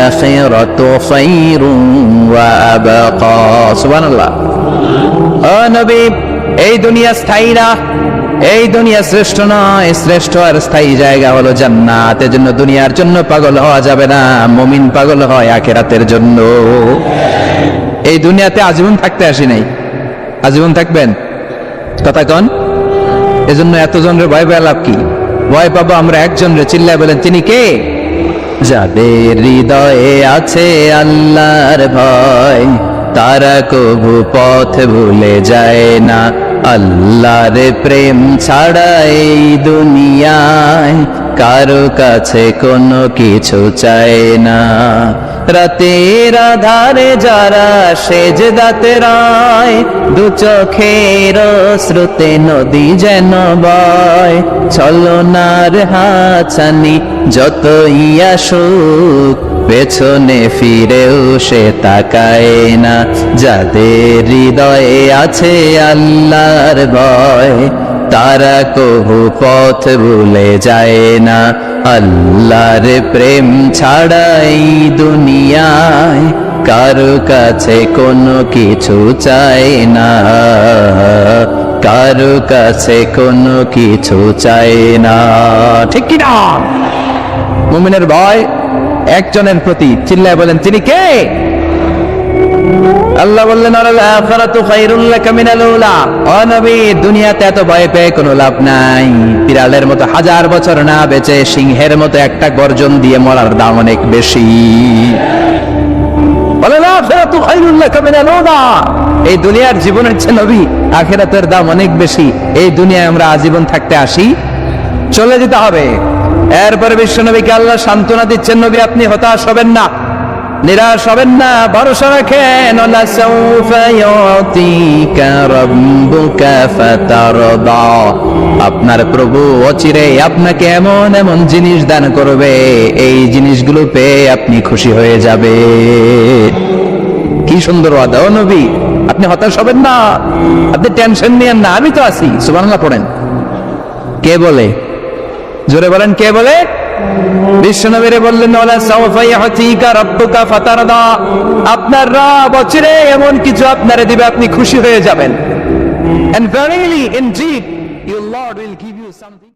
আখিরাতু খায়রুন ওয়া আবকা। সুবহানাল্লাহ। ও নবী, এই দুনিয়া স্থায়ী না, এই দুনিয়া শ্রেষ্ঠ নয়, শ্রেষ্ঠ আর স্থায়ী জায়গা হলো জান্নাত। এজন্য দুনিয়ার জন্য পাগল হওয়া যাবে না, মুমিন পাগল হয় আখিরাতের জন্য। এই দুনিয়াতে আজীবন থাকতে আসি নাই, আজীবন থাকবেন কথা কন। এজন্য এতজনের ভয় পেয়ে লাভ কি? ভয় পাবো আমরা একজনের, চিল্লায় বলেন তিনি কে? যাদের হৃদয়ে আছে আল্লাহর ভয়, তারা কবু পথ ভুলে যায় না। আল্লাহর প্রেম ছাড়া এই দুনিয়ায় কারো কাছে কোনো কিছু চায় না। রাতের আধারে যারা সেজদাতে রায়, দু চোখের স্রোতে নদী যেন বয়। ছলনার হাতছানি যতই আসুক, পেছনে ফিরেও সে তাকায় না। যাদের হৃদয়ে আছে আল্লাহর ভয়, তারা কবু পথ ভুলে যায় না। আল্লাহর প্রেম ছাড়াই দুনিয়ায় কারো কাছে কোনো কিছু চায় না, কারো কাছে কোনো কিছু চায় না। ঠিক কি না? মুমিনের ভয় একজনের প্রতি, চিল্লায় বলেন তিনি কে? আল্লাহ বললেন, আল আখিরাতু খায়রুন লাকা মিনাল উলা। ও নবী, দুনিয়াতে এত ভয় পেয়ে কোনো লাভ নাই। বিড়ালের মতো হাজার বছর না বেঁচে সিংহের মতো একটা গর্জন দিয়ে মরার দাম অনেক বেশি। আল আখিরাতু খায়রুন লাকা মিনাল উলা। এই দুনিয়ার জীবনের চেয়ে নবী আখিরাতের দাম অনেক বেশি। এই দুনিয়ায় আমরা আজীবন থাকতে আসি, চলে যেতে হবে। এরপরে বিশ্ব নবীকে আল্লাহ সান্ত্বনা দিচ্ছেন, নবী আপনি হতাশ হবেন না, নিরাশ হবেন না, ভরসা রাখেন। লাসাউফা ইউতিকা রাব্বুকা ফাতারদা, আপনার প্রভু অচিরে আপনাকে এমন এমন জিনিস দান করবে, এই জিনিসগুলো পেয়ে আপনি খুশি হয়ে যাবে। কি সুন্দর ওয়াদা। ও নবী, আপনি হতাশ হবেন না, আপনি টেনশন নিয়েন না, আমি তো আছি। সুবহানাল্লাহ পড়েন। কে বলে? জোরে বলেন, কে বলে? বিশ্বনবীরে বললেন, ওয়ালা সাউফা ইউতিকা রাব্বুকা ফাতারদা, আপনার রব অচিরে এমন কিছু আপনারে দিবে, আপনি খুশি হয়ে যাবেন। And verily indeed your Lord will give you something